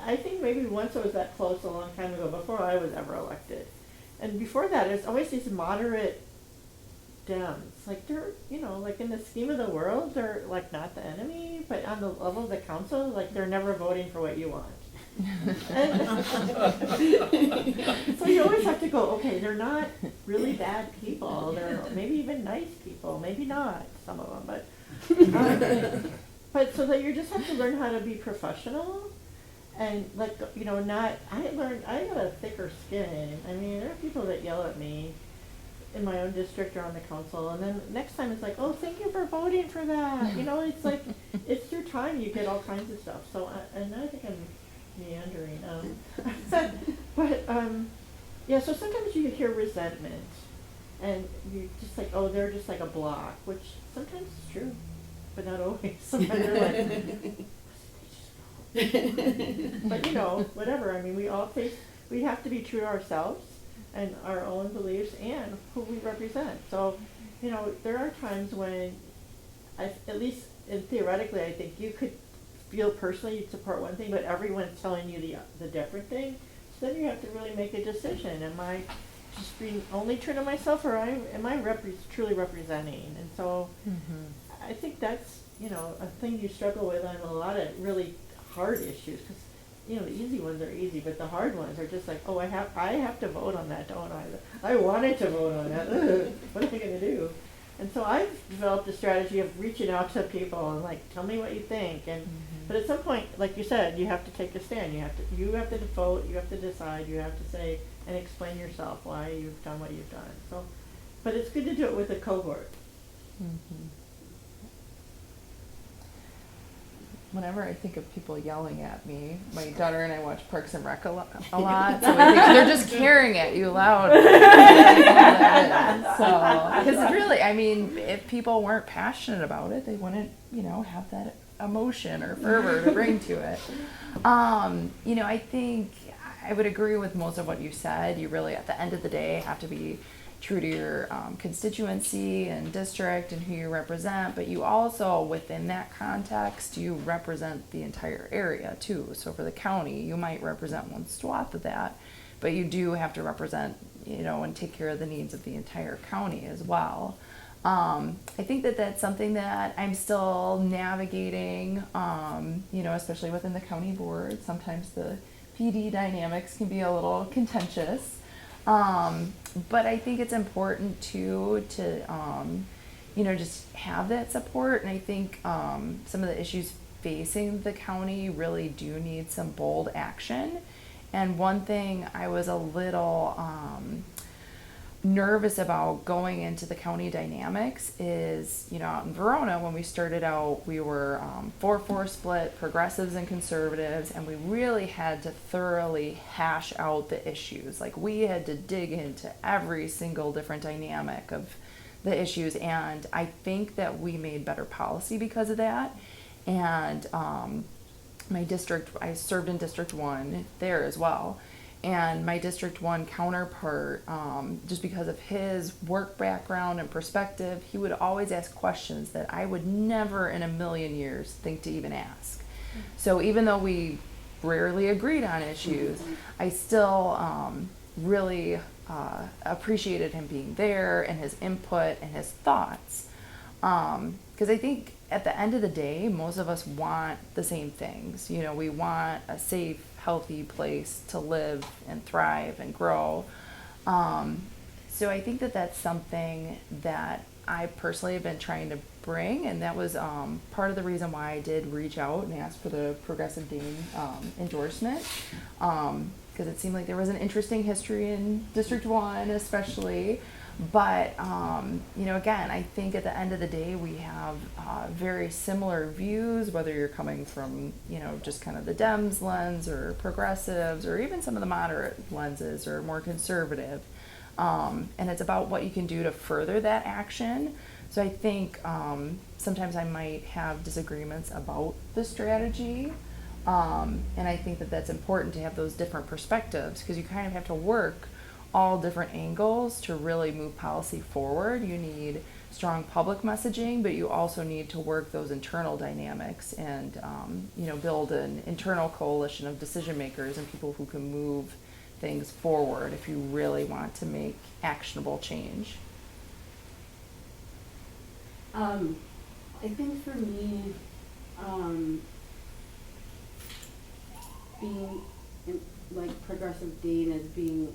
I think maybe once it was that close a long time ago, before I was ever elected. And before that, it's always these moderate Dems. Like, they're, you know, like in the scheme of the world, they're like not the enemy, but on the level of the council, like they're never voting for what you want. So you always have to go, okay, they're not really bad people. They're maybe even nice people. Maybe not, some of them, but so that you just have to learn how to be professional. And like, you know, I got a thicker skin. I mean, there are people that yell at me in my own district or on the council, and then next time it's like, oh, thank you for voting for that. You know, it's like, it's through time you get all kinds of stuff. So, and I think I'm meandering. Yeah, so sometimes you hear resentment, and you're just like, oh, they're just like a block, which sometimes is true, but not always. Sometimes they're like, but you know, whatever. I mean, we have to be true to ourselves and our own beliefs and who we represent. So, you know, there are times when, at least theoretically, I think you could feel personally you'd support one thing, but everyone's telling you the different thing. So then you have to really make a decision. Am I just being only true to myself, or am I truly representing? And so, I think that's, you know, a thing you struggle with on a lot of really hard issues, because you know, the easy ones are easy, but the hard ones are just like, oh, I have to vote on that, don't I? I wanted to vote on that. What am I going to do? And so I've developed a strategy of reaching out to people and like, tell me what you think. And but at some point, like you said, you have to take a stand. You have to vote. You have to decide. You have to say and explain yourself why you've done what you've done. So, but it's good to do it with a cohort. whenever I think of people yelling at me, my daughter and I watch Parks and Rec a lot, so I think they're just carrying at you loud. So, because really, I mean, if people weren't passionate about it, they wouldn't, have that emotion or fervor to bring to it. I think I would agree with most of what you said. You really, at the end of the day, have to be true to your constituency and district and who you represent, but you also, within that context, you represent the entire area too. So for the county, you might represent one swath of that, but you do have to represent, and take care of the needs of the entire county as well. I think that that's something that I'm still navigating, especially within the county board. Sometimes the PD dynamics can be a little contentious. But I think it's important to just have that support. And I think some of the issues facing the county really do need some bold action. And one thing I was a little nervous about going into the county dynamics is, out in Verona, when we started out, we were 4-4 split, progressives and conservatives, and we really had to thoroughly hash out the issues. Like, we had to dig into every single different dynamic of the issues, and I think that we made better policy because of that. And my district, I served in District 1 there as well. And my District 1 counterpart, just because of his work background and perspective, he would always ask questions that I would never in a million years think to even ask. So even though we rarely agreed on issues, I still really appreciated him being there and his input and his thoughts. Because I think at the end of the day, most of us want the same things. We want a safe, healthy place to live and thrive and grow. So I think that that's something that I personally have been trying to bring, and that was part of the reason why I did reach out and ask for the Progressive Dean endorsement, because it seemed like there was an interesting history in District 1 especially. But, again, I think at the end of the day, we have very similar views, whether you're coming from, just kind of the Dems lens or progressives or even some of the moderate lenses or more conservative. And it's about what you can do to further that action. So I think sometimes I might have disagreements about the strategy. And I think that that's important to have those different perspectives, because you kind of have to work all different angles to really move policy forward. You need strong public messaging, but you also need to work those internal dynamics and build an internal coalition of decision makers and people who can move things forward if you really want to make actionable change. I think for me, being like Progressive Dean as being,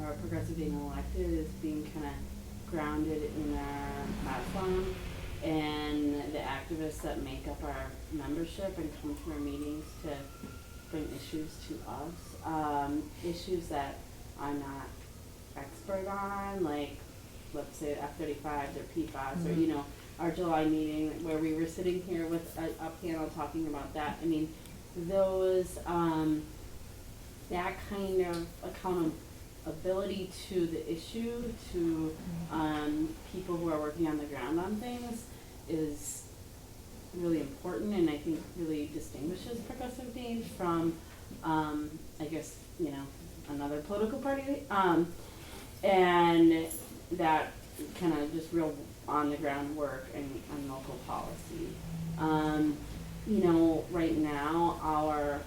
or Progressive being elected is being kind of grounded in our platform and the activists that make up our membership and come to our meetings to bring issues to us. Issues that I'm not expert on, like let's say F-35s or PFAS, or our July meeting where we were sitting here with a panel talking about that. I mean, those that kind of accountability to the issue, to people who are working on the ground on things, is really important, and I think really distinguishes Progressive Dean from, I guess, another political party, and that kind of just real on the ground work and local policy. Right now our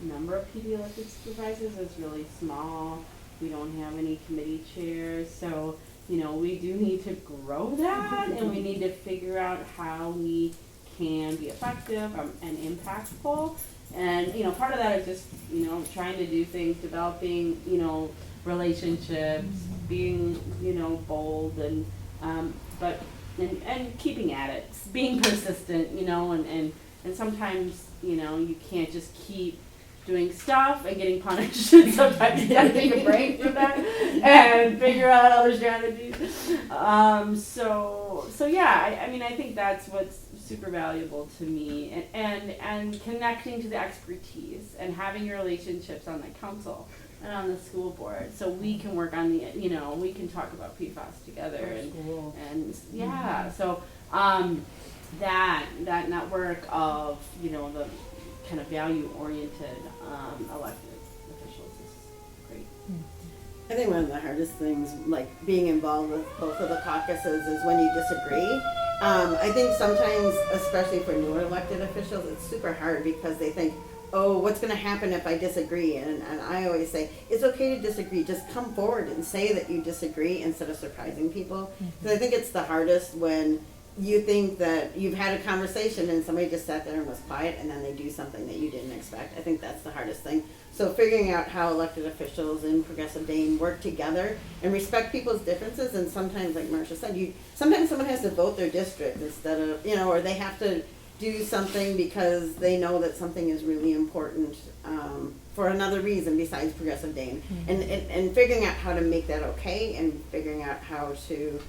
number of PD elected supervisors is really small. We don't have any committee chairs, so we do need to grow that, and we need to figure out how we can be effective and impactful. And part of that is just trying to do things, developing relationships, being bold, and and keeping at it, being persistent, and sometimes you can't just keep doing stuff and getting punished. Sometimes you gotta take a break from that and figure out other strategies. So yeah, I mean, I think that's what's super valuable to me, and connecting to the expertise and having relationships on the council and on the school board, so we can work on the, we can talk about PFAS together and yeah, so that network of the kind of value oriented elected officials is great. I think one of the hardest things, like being involved with both of the caucuses, is when you disagree. I think sometimes, especially for newer elected officials, it's super hard because they think, oh, what's going to happen if I disagree? And I always say, it's okay to disagree. Just come forward and say that you disagree instead of surprising people. Because I think it's the hardest when you think that you've had a conversation and somebody just sat there and was quiet and then they do something that you didn't expect. I think that's the hardest thing. So figuring out how elected officials in Progressive Dane work together and respect people's differences, and sometimes, like Marcia said, sometimes someone has to vote their district instead of, or they have to do something because they know that something is really important for another reason besides Progressive Dane. And figuring out how to make that okay, and figuring out how to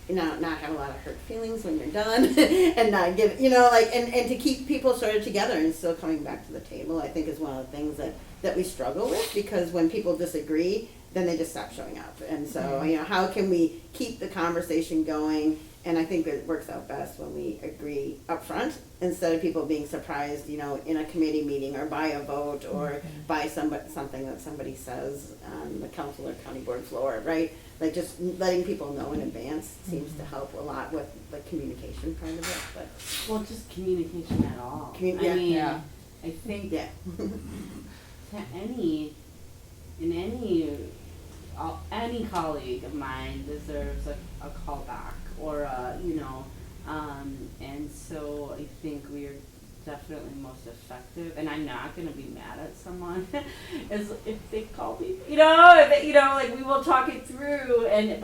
not have a lot of hurt feelings when you're done and not give, and to keep people sort of together and still coming back to the table, I think is one of the things that we struggle with, because when people disagree, then they just stop showing up. And so, how can we keep the conversation going? And I think it works out best when we agree up front instead of people being surprised, in a committee meeting or by a vote or by something that somebody says on the council or county board floor, right? Like just letting people know in advance seems to help a lot with the communication part of it. But Well, just communication at all. I think yeah. any colleague of mine deserves a call back or and so I think we are definitely most effective, and I'm not going to be mad at someone is if they call me, like we will talk it through, and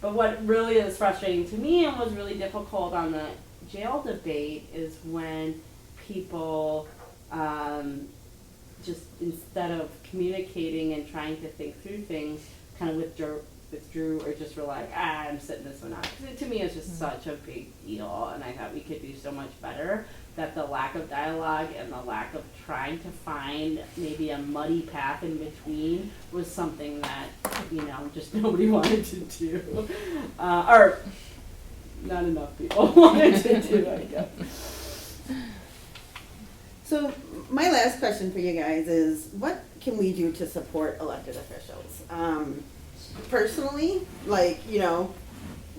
but what really is frustrating to me and was really difficult on the jail debate is when people just instead of communicating and trying to think through things, kind of withdrew or just were like, I'm sitting this one out. Because to me, it's just such a big deal, and I thought we could do so much better. That the lack of dialogue and the lack of trying to find maybe a muddy path in between was something that, just nobody wanted to do. Or not enough people wanted to do, I guess. So my last question for you guys is, what can we do to support elected officials? Personally,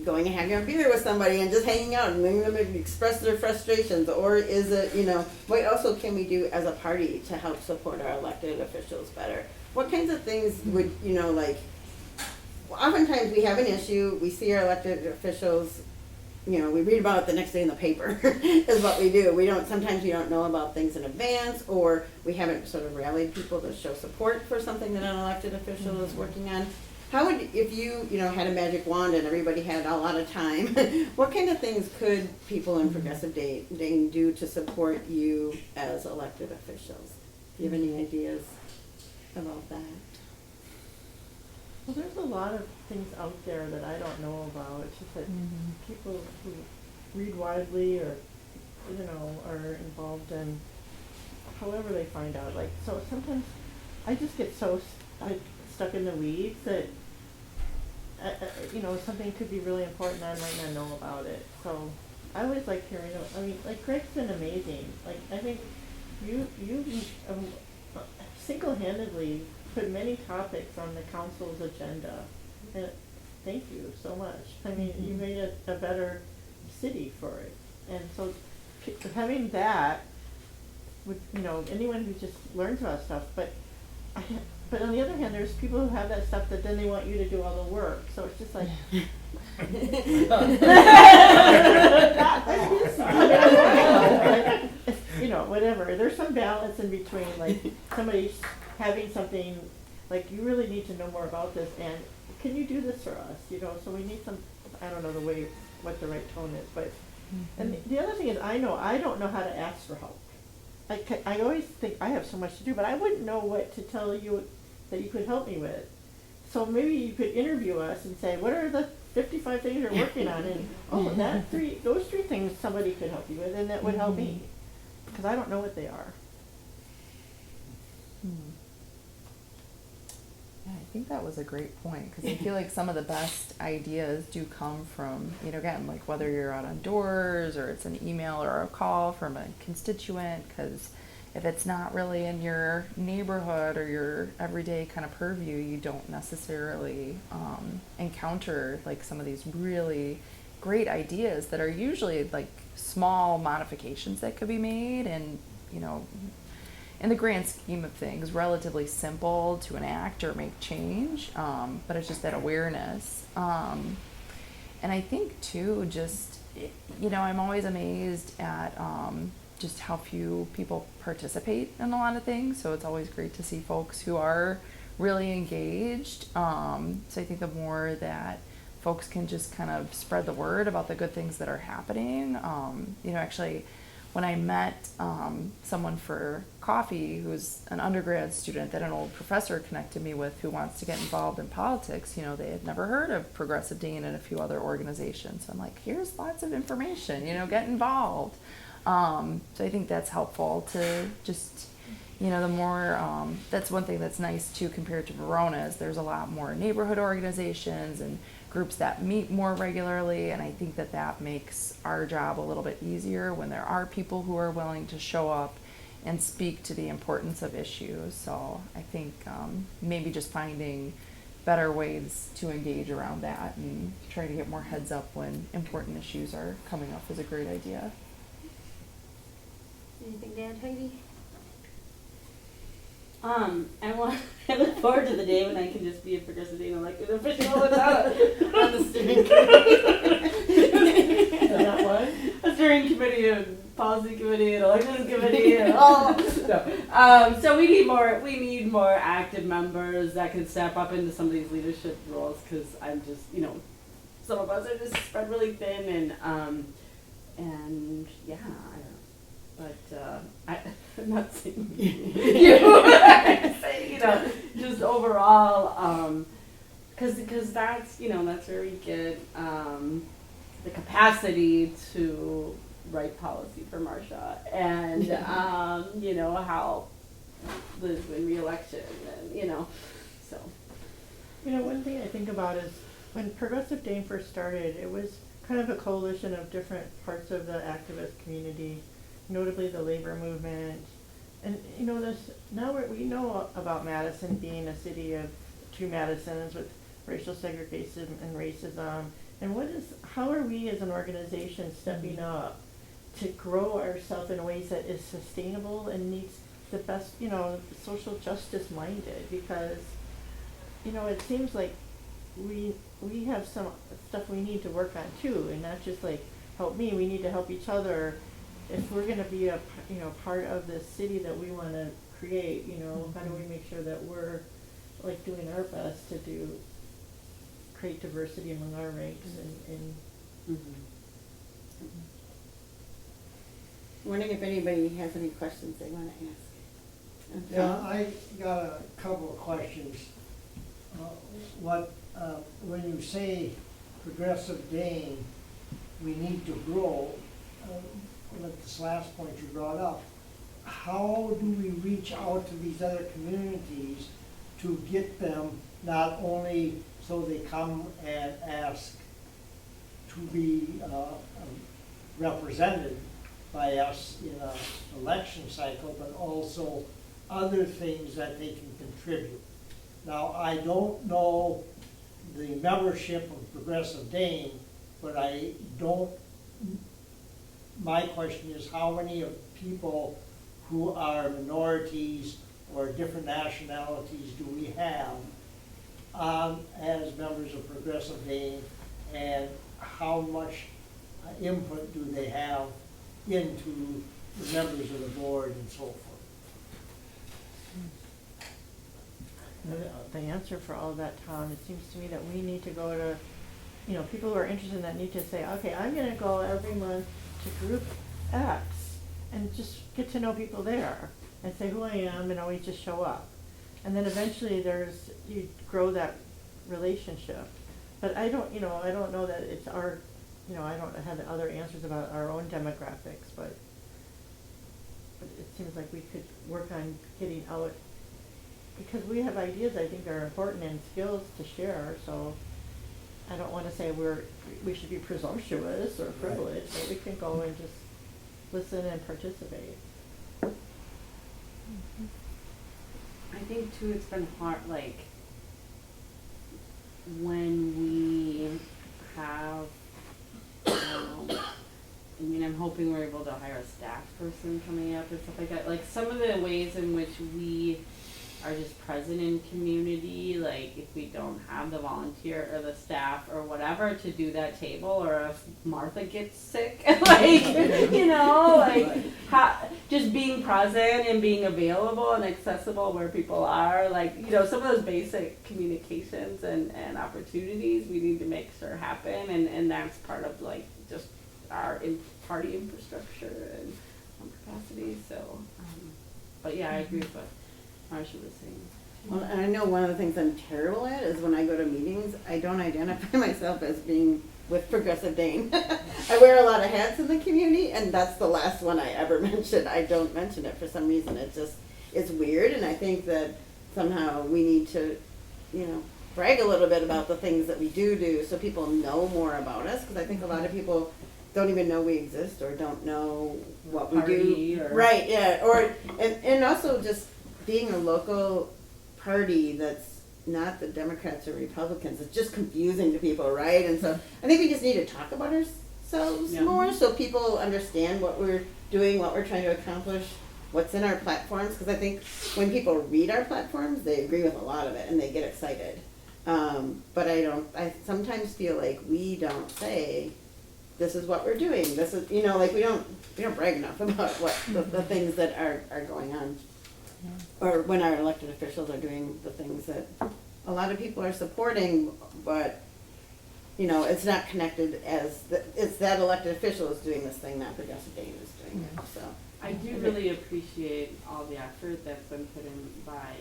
going and having a beer with somebody and just hanging out and letting them express their frustrations, or is it, what also can we do as a party to help support our elected officials better? What kinds of things would, oftentimes we have an issue, we see our elected officials, we read about it the next day in the paper is what we do. Sometimes we don't know about things in advance, or we haven't sort of rallied people to show support for something that an elected official is working on. How would, if you, had a magic wand and everybody had a lot of time, what kind of things could people in Progressive Dane do to support you as elected officials? Do you have any ideas about that? Well, there's a lot of things out there that I don't know about. It's just that people who read widely or, are involved in however they find out. So sometimes I just get so stuck in the weeds that, something could be really important and I might not know about it. So I always like hearing, Greg's been amazing. I think you single-handedly put many topics on the council's agenda. And thank you so much. You made it a better city for it. And so having that with, anyone who just learns about stuff, but on the other hand, there's people who have that stuff that then they want you to do all the work. So it's just like, whatever. There's some balance in between, somebody having something, you really need to know more about this, and can you do this for us? So we need some, I don't know what the right tone is, but, and the other thing is I don't know how to ask for help. I always think I have so much to do, but I wouldn't know what to tell you that you could help me with. So maybe you could interview us and say, what are the 55 things you're working on? And, oh, those three things somebody could help you with, and that would help me. Because I don't know what they are. Yeah, I think that was a great point, because I feel like some of the best ideas do come from, again, like whether you're out on doors or it's an email or a call from a constituent, because if it's not really in your neighborhood or your everyday kind of purview, you don't necessarily encounter like some of these really great ideas that are usually like small modifications that could be made, and in the grand scheme of things, relatively simple to enact or make change, but it's just that awareness. And I think too, just, I'm always amazed at just how few people participate in a lot of things. So it's always great to see folks who are really engaged. So I think the more that folks can just kind of spread the word about the good things that are happening, actually, when I met someone for coffee who's an undergrad student that an old professor connected me with who wants to get involved in politics, they had never heard of Progressive Dean and a few other organizations. So I'm like, here's lots of information, get involved. So I think that's helpful to just, the more, that's one thing that's nice too compared to Verona is there's a lot more neighborhood organizations and groups that meet more regularly, and I think that makes our job a little bit easier when there are people who are willing to show up and speak to the importance of issues. So I think maybe just finding better ways to engage around that and try to get more heads up when important issues are coming up is a great idea. Anything to add, Heidi? I look forward to the day when I can just be a Progressive Dean elected official without on the steering committee. That one? A steering committee and policy committee and elections committee and all. No. So we need more active members that can step up into some of these leadership roles, because I'm just, some of us are just spread really thin, and yeah, I don't know. But I'm not saying you. Just overall, because that's that's where we get the capacity to write policy for Marcia and how Liz win re-election, and so. One thing I think about is when Progressive Dane first started, it was kind of a coalition of different parts of the activist community, notably the labor movement. And we know about Madison being a city of two Madisons with racial segregation and racism. And how are we as an organization stepping up to grow ourselves in ways that is sustainable and meets the best, social justice minded? Because, it seems like we have some stuff we need to work on too, and not just like help me, we need to help each other. If we're going to be a part of the city that we want to create, how do we make sure that we're like doing our best to create diversity among our ranks and Wondering if anybody has any questions they want to ask. Okay. Yeah, I got a couple of questions. When you say Progressive Dane, we need to grow, like this last point you brought up, how do we reach out to these other communities to get them not only so they come and ask to be represented by us in an election cycle, but also other things that they can contribute? Now, I don't know the membership of Progressive Dane, but my question is, how many of people who are minorities or different nationalities do we have as members of Progressive Dane, and how much input do they have into the members of the board and so forth? the answer for all of that, Tom. It seems to me that we need to go to, people who are interested in that need to say, okay, I'm going to go every month to group X and just get to know people there and say who I am and always just show up. And then eventually you grow that relationship. But I don't know that it's our, I don't have the other answers about our own demographics, but it seems like we could work on getting out, because we have ideas I think are important and skills to share, so I don't wanna say we should be presumptuous or privileged, but we can go and just listen and participate. I think too, it's been hard, like, when we have, I mean, I'm hoping we're able to hire a staff person coming up and stuff like that. Like, some of the ways in which we are just present in community, like, if we don't have the volunteer or the staff or whatever to do that table, or if Martha gets sick, like, just being present and being available and accessible where people are, like, some of those basic communications and opportunities we need to make sure happen, and that's part of, like, just our party infrastructure and capacity, so, but yeah, I agree with what Marcia was saying. Well, and I know one of the things I'm terrible at is when I go to meetings, I don't identify myself as being with Progressive Dane. I wear a lot of hats in the community, and that's the last one I ever mentioned. I don't mention it for some reason. It's weird, and I think that somehow we need to, brag a little bit about the things that we do so people know more about us, because I think a lot of people don't even know we exist or don't know what we do. Right, yeah. And also just being a local party that's not the Democrats or Republicans, it's just confusing to people, right? And so I think we just need to talk about ourselves more so people understand what we're doing, what we're trying to accomplish, what's in our platforms, because I think when people read our platforms, they agree with a lot of it and they get excited. But I sometimes feel like we don't say, this is what we're doing. This is, like we don't brag enough about what the things that are going on. Or when our elected officials are doing the things that a lot of people are supporting, but it's not connected as it's that elected official is doing this thing, not Progressive Dane is doing it. So I do really appreciate all the effort that's been put in by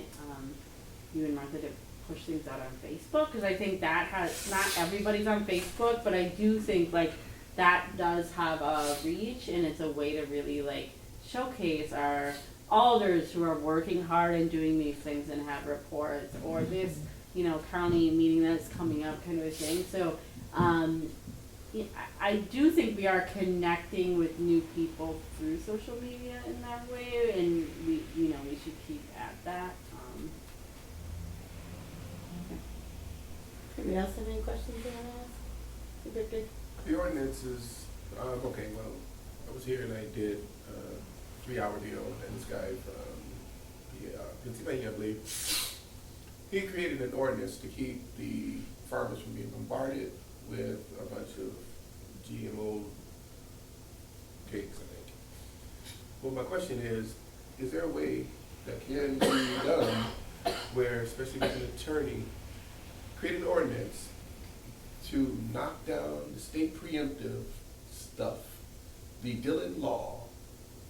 you and Martha to push things out on Facebook, because I think that not everybody's on Facebook, but I do think like that does have a reach, and it's a way to really like showcase our alders who are working hard and doing these things and have reports, or this county meeting that's coming up kind of a thing. So I do think we are connecting with new people through social media in that way, and we should keep at that. anybody else have any questions they want to ask? The ordinance is, okay, well, I was here and I did a 3-hour deal, and this guy from Pennsylvania, I believe, he created an ordinance to keep the farmers from being bombarded with a bunch of GMO cakes, I think. Well, my question is there a way that can be done where, especially with an attorney, create an ordinance to knock down the state preemptive stuff, the Dillon law,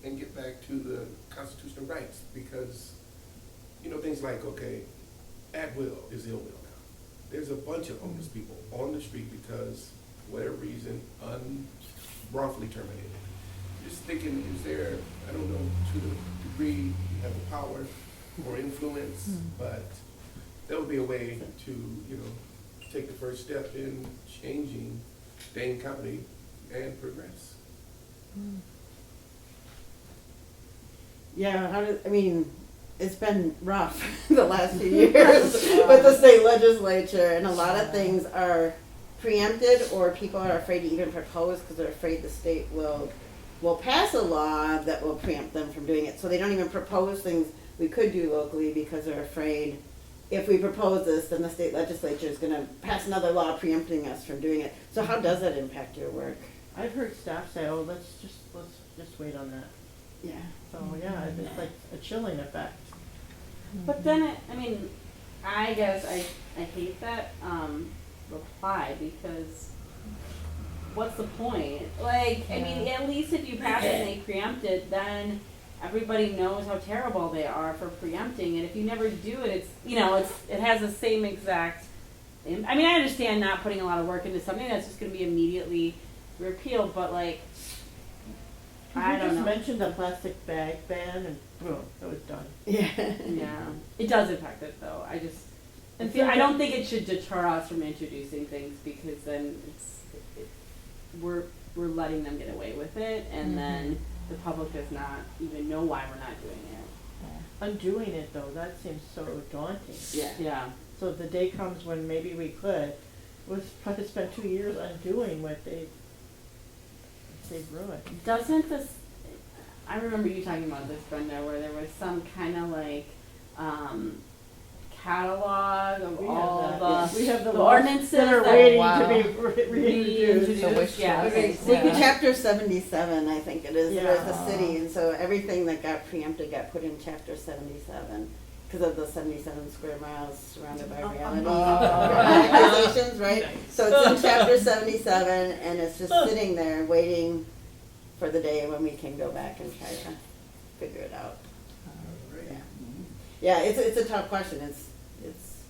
and get back to the constitutional rights? Because, things like, okay, at will is ill will now. There's a bunch of homeless people on the street because, for whatever reason, wrongfully terminated. Just thinking, is there, I don't know to the degree you have the power or influence, but that would be a way to, take the first step in changing Dane County and progress. Yeah, it's been rough the last few years with the state legislature, and a lot of things are preempted, or people are afraid to even propose because they're afraid the state will pass a law that will preempt them from doing it. So they don't even propose things we could do locally because they're afraid if we propose this, then the state legislature is going to pass another law preempting us from doing it. So how does that impact your work? I've heard staff say, "Oh, let's just wait on that." Yeah. So yeah, it's like a chilling effect. But then, I guess I hate that reply, because what's the point? Like, at least if you pass it and they preempt it, then everybody knows how terrible they are for preempting. And if you never do it, it has the same exact I mean, I understand not putting a lot of work into something that's just going to be immediately repealed, but like, I don't just know. mentioned the plastic bag ban and boom, it was done. Yeah. Yeah, it does impact it though. And I don't think it should deter us from introducing things because then we're letting them get away with it, and then the public does not even know why we're not doing it. Undoing it though, that seems so daunting. Yeah. So the day comes when maybe we could. We'll probably spend 2 years undoing what they've ruined. Doesn't this? I remember you talking about this, Brenda, where there was some kind of like catalog of We all have that. the We have the the laws ordinances that are that waiting wow. to be reintroduced. The wish Yeah. list. Okay. So chapter 77, I think it is, Yeah. there's the city, and so everything that got preempted got put in chapter 77 because of the 77 square miles surrounded by reality organizations, right? So it's in chapter 77, and it's just sitting there waiting for the day when we can go back and try to figure it out. Yeah, it's a tough question. It's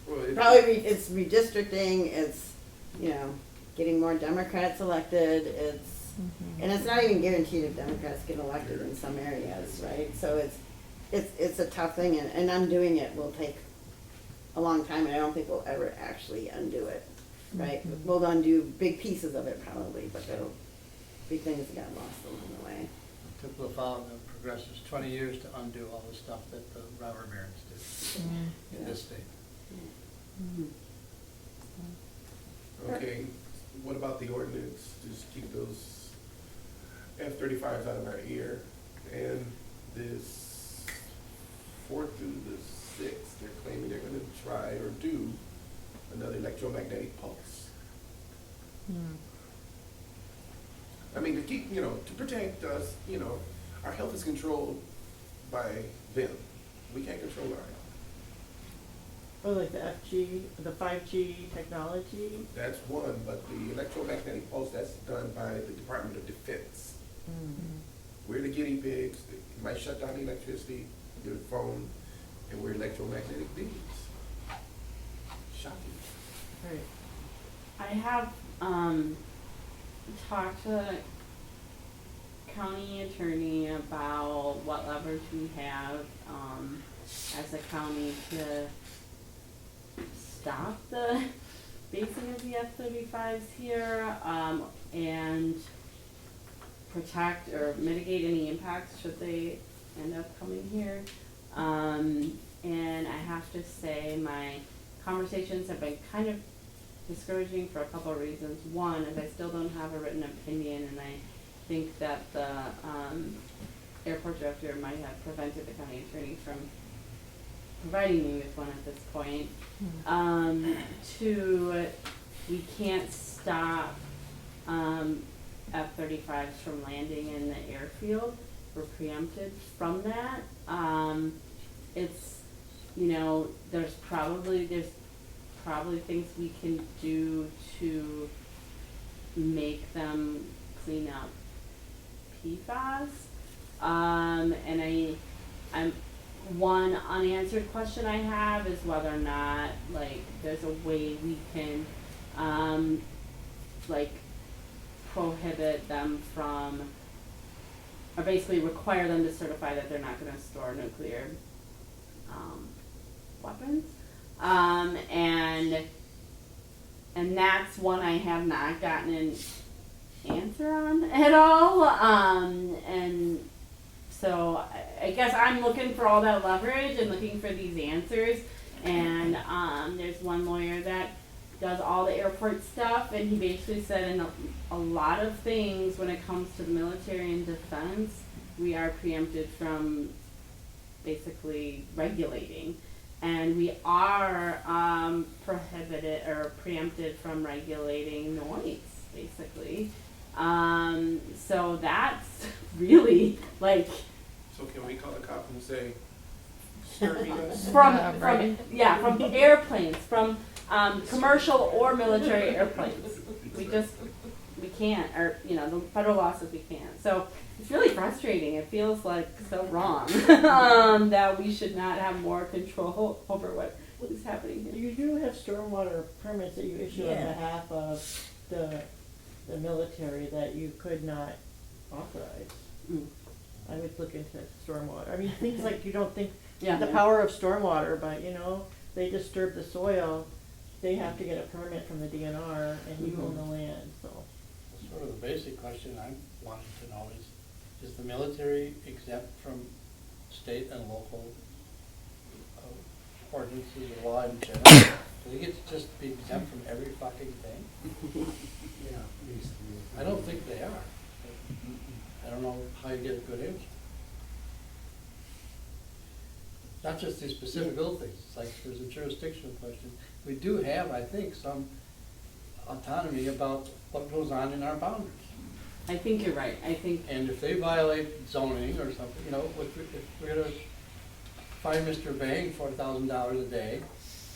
Well, it- probably it's redistricting. It's getting more Democrats elected. And it's not even guaranteed if Democrats get elected in some areas, right? So it's a tough thing, and undoing it will take a long time, and I don't think we'll ever actually undo it, right? We'll undo big pieces of it probably, but there'll be things that got lost along the way. It took the following progressives 20 years to undo all the stuff that the Robert Barons did in this state. Okay, what about the ordinance? Just keep those F-35s out of our ear. And this 4th through the 6th, they're claiming they're gonna try or do another electromagnetic pulse. I mean, to keep, to protect us, our health is controlled by them. We can't control our health. Or like the 5G technology. That's one, but the electromagnetic pulse, that's done by the Department of Defense. We're the guinea pigs. It might shut down the electricity, your phone, and we're electromagnetic beings. Shocking. Right. I have talked to the county attorney about what leverage we have as a county to stop the basing of the F-35s here and protect or mitigate any impacts should they end up coming here. And I have to say my conversations have been kind of discouraging for a couple of reasons. One is I still don't have a written opinion, and I think that the airport director might have prevented the county attorney from providing me with one at this point. Two, we can't stop F-35s from landing in the airfield. We're preempted from that. It's, there's probably things we can do to make them clean up PFAS. And I'm one unanswered question I have is whether or not there's a way we can prohibit them from, or basically require them to certify that they're not going to store nuclear weapons. And that's one I have not gotten an answer on at all. And so I guess I'm looking for all that leverage and looking for these answers. And there's one lawyer that does all the airport stuff, and he basically said in a lot of things when it comes to the military and defense, we are preempted from basically regulating. And we are prohibited or preempted from regulating noise, basically. So that's really So can we call a cop and say, stir me up? from airplanes, from commercial or military airplanes. We can't, or the federal law says we can't. So it's really frustrating. It feels like so wrong that we should not have more control over what what is happening here. You do have stormwater permits that you issue on Yeah. behalf of the military that you could not authorize. Mm. I would look into stormwater. I mean, things like you don't think, Yeah. the power of stormwater, but you know, they disturb the soil, they have to get a permit from the DNR and you own the land, so. Sort of the basic question I'm wanting to know is the military exempt from state and local ordinances or law in general? Do they get to just be exempt from every fucking thing? I don't think they are. I don't know how you get a good answer. Not just these specific little things, it's like there's a jurisdictional question. We do have, I think, some autonomy about what goes on in our boundaries. I think you're right. I think And if they violate zoning or something, you know, if we're gonna fine Mr. Bang $4,000 a day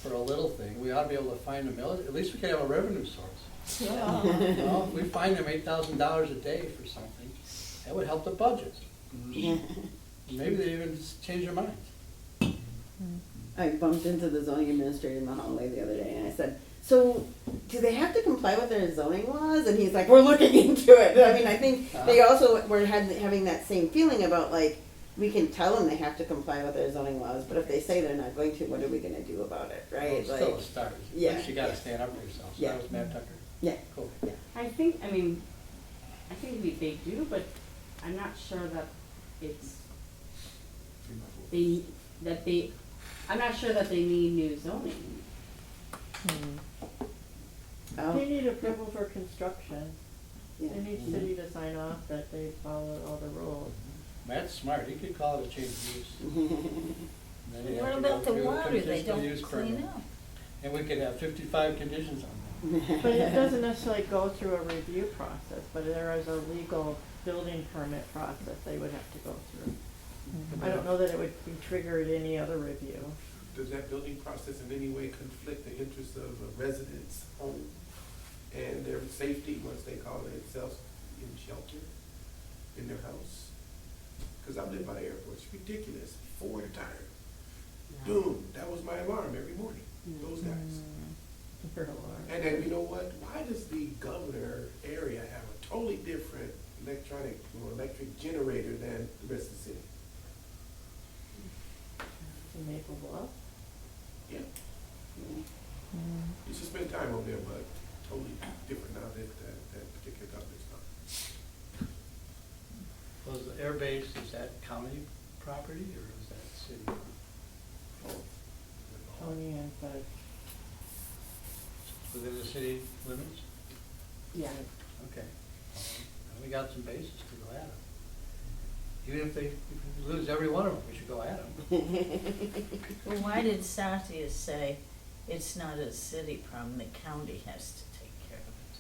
for a little thing, we ought to be able to fine the military, at least we can have a revenue source. Yeah. You know, if we fine them $8,000 a day for something, that would help the budget. Yeah. Maybe they even just change their minds. I bumped into the zoning administrator in the hallway the other day and I said, so do they have to comply with their zoning laws? And he's like, we're looking into it. I mean, I think they also were having that same feeling about like, we can tell them they have to comply with their zoning laws, but if they say they're not going to, what are we gonna do about it, Well, right? it's still a Like, start. yeah, But you gotta yeah. stand up for yourself. So Yeah. that was Matt Tucker. yeah, Cool. yeah. I think they do, but I'm not sure that it's I'm not sure that they need new zoning. Oh, They need approval for construction. yeah. They need city to sign off that they follow all the rules. Matt's smart, he could call it a change of use. And then he'd have What to about go the through a water they conditional use don't clean permit. up? And we could have 55 conditions on that. But it doesn't necessarily go through a review process, but there is a legal building permit process they would have to go through. I don't know that it would be triggered any other review. Does that building process in any way conflict the interests of a resident's home and their safety once they call themselves in shelter in their house? Because I live by the airport, it's ridiculous, 4 at a time. Boom, that was my alarm every morning, those guys. For a while. And then, you know what, why does the governor area have a totally different electric generator than the rest of the city? In Maple Bluff? Yeah. Used to spend time over there, but totally different now that particular governor's not. Was the air base, is that county property or is that city? Tony and Fed. Within the city limits? Yeah. Okay. Well, we got some bases to go at them. Even if we lose every one of them, we should go at them. Well, why did Satya say it's not a city problem, the county has to take care of it?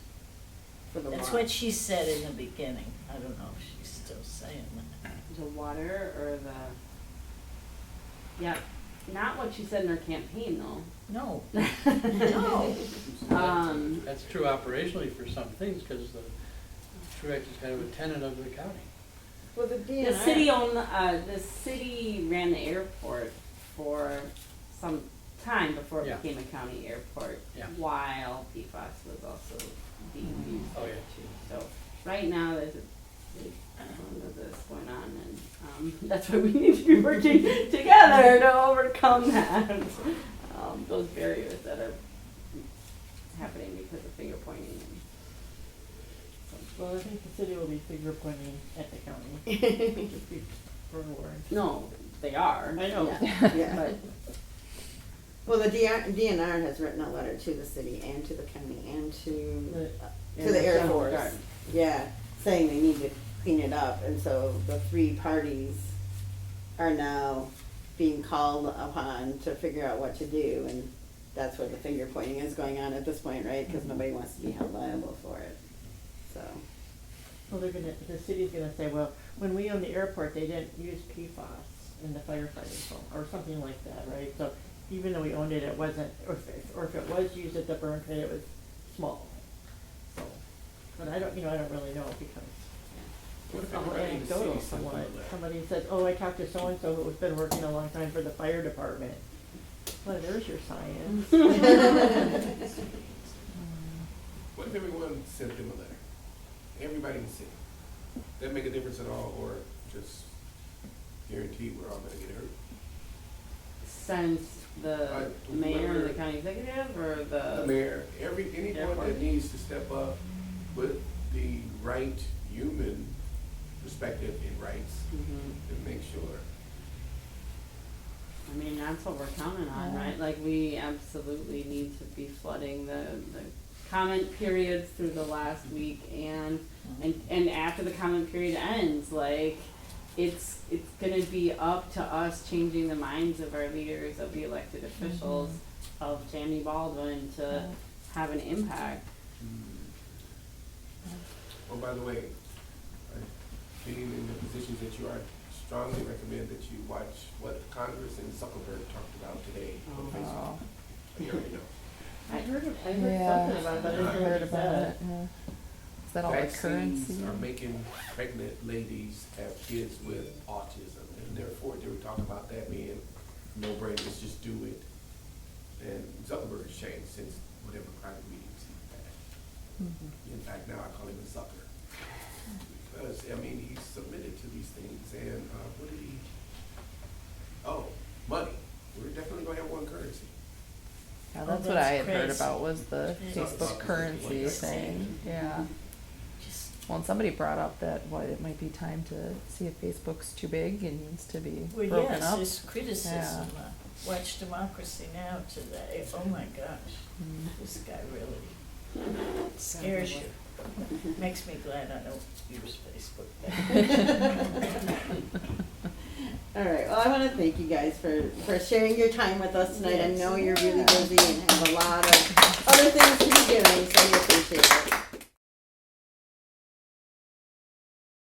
For the That's water. what she said in the beginning. I don't know if she's still saying that. The water or yeah, not what she said in her campaign though. No, no. That's true operationally for some things, because the Truax is kind of a tenant of the county. Well, the DNR. The city ran the airport for some time before it Yeah. became a county airport. Yeah. While PFAS was also being used Oh, there yeah. too. So right now there's a big one of this going on, and that's why we need to be working together to overcome that. Those barriers that are happening because of finger pointing. Well, I think the city will be finger pointing at the county. Just be forewarned. No, they are. I know. Yeah. Yeah. But Well, the DNR has written a letter to the city and to the county and to the Air National Force. Guard. Yeah, saying they need to clean it up, and so the 3 parties are now being called upon to figure out what to do, and that's where the finger pointing is going on at this point, right? Because nobody wants to be held liable for it, so. Well, the city's gonna say, well, when we owned the airport, they didn't use PFAS in the firefighting foam, or something like that, right? So even though we owned it, it wasn't, or if it was used at the burn pit, it was small. So, but I don't really know because What it's if all everybody in the city anecdotal something somewhat. like that? Somebody says, oh, I talked to so-and-so who's been working a long time for the fire department. Well, there's your science. What if everyone sent them a letter? Everybody in the city. That make a difference at all, or just guarantee we're all gonna get hurt? Since the mayor and the county executive, or The mayor, anyone Airport. that needs to step up with the right human perspective and rights Mhm. to make sure. I mean, that's what we're counting on, right? Like, we absolutely need to be flooding the comment periods through the last week, and after the comment period ends, like, it's gonna be up to us changing the minds of our leaders, of the elected officials, of Tammy Baldwin to have an impact. Oh, by the way, being in the positions that you are, strongly recommend that you watch what Congress and Zuckerberg talked about today on Facebook. Oh, You already know. I heard yeah, something about that. I I didn't hear heard what you about said. it, yeah. Is that all the currency? Vaccines are making pregnant ladies have kids with autism, and therefore they were talking about that being no-brainers, just do it. And Zuckerberg has changed since whatever private meetings he had. In fact, now I call him a sucker. Because, I mean, he's submitted to these things, and what did he, money. We're definitely gonna have one currency. Yeah, Oh, that's what that's I had heard crazy. about, was the Crazy. Facebook currency thing, yeah. Just, Well, and somebody brought up that, it might be time to see if Facebook's too big and needs to be well, broken yes, up. there's criticism. Watch Democracy Now! Today. Oh my gosh, this guy really scares you. Makes me glad I don't use Facebook. All right, well, I want to thank you guys for sharing your time with us tonight. I know you're really busy and have a lot of other things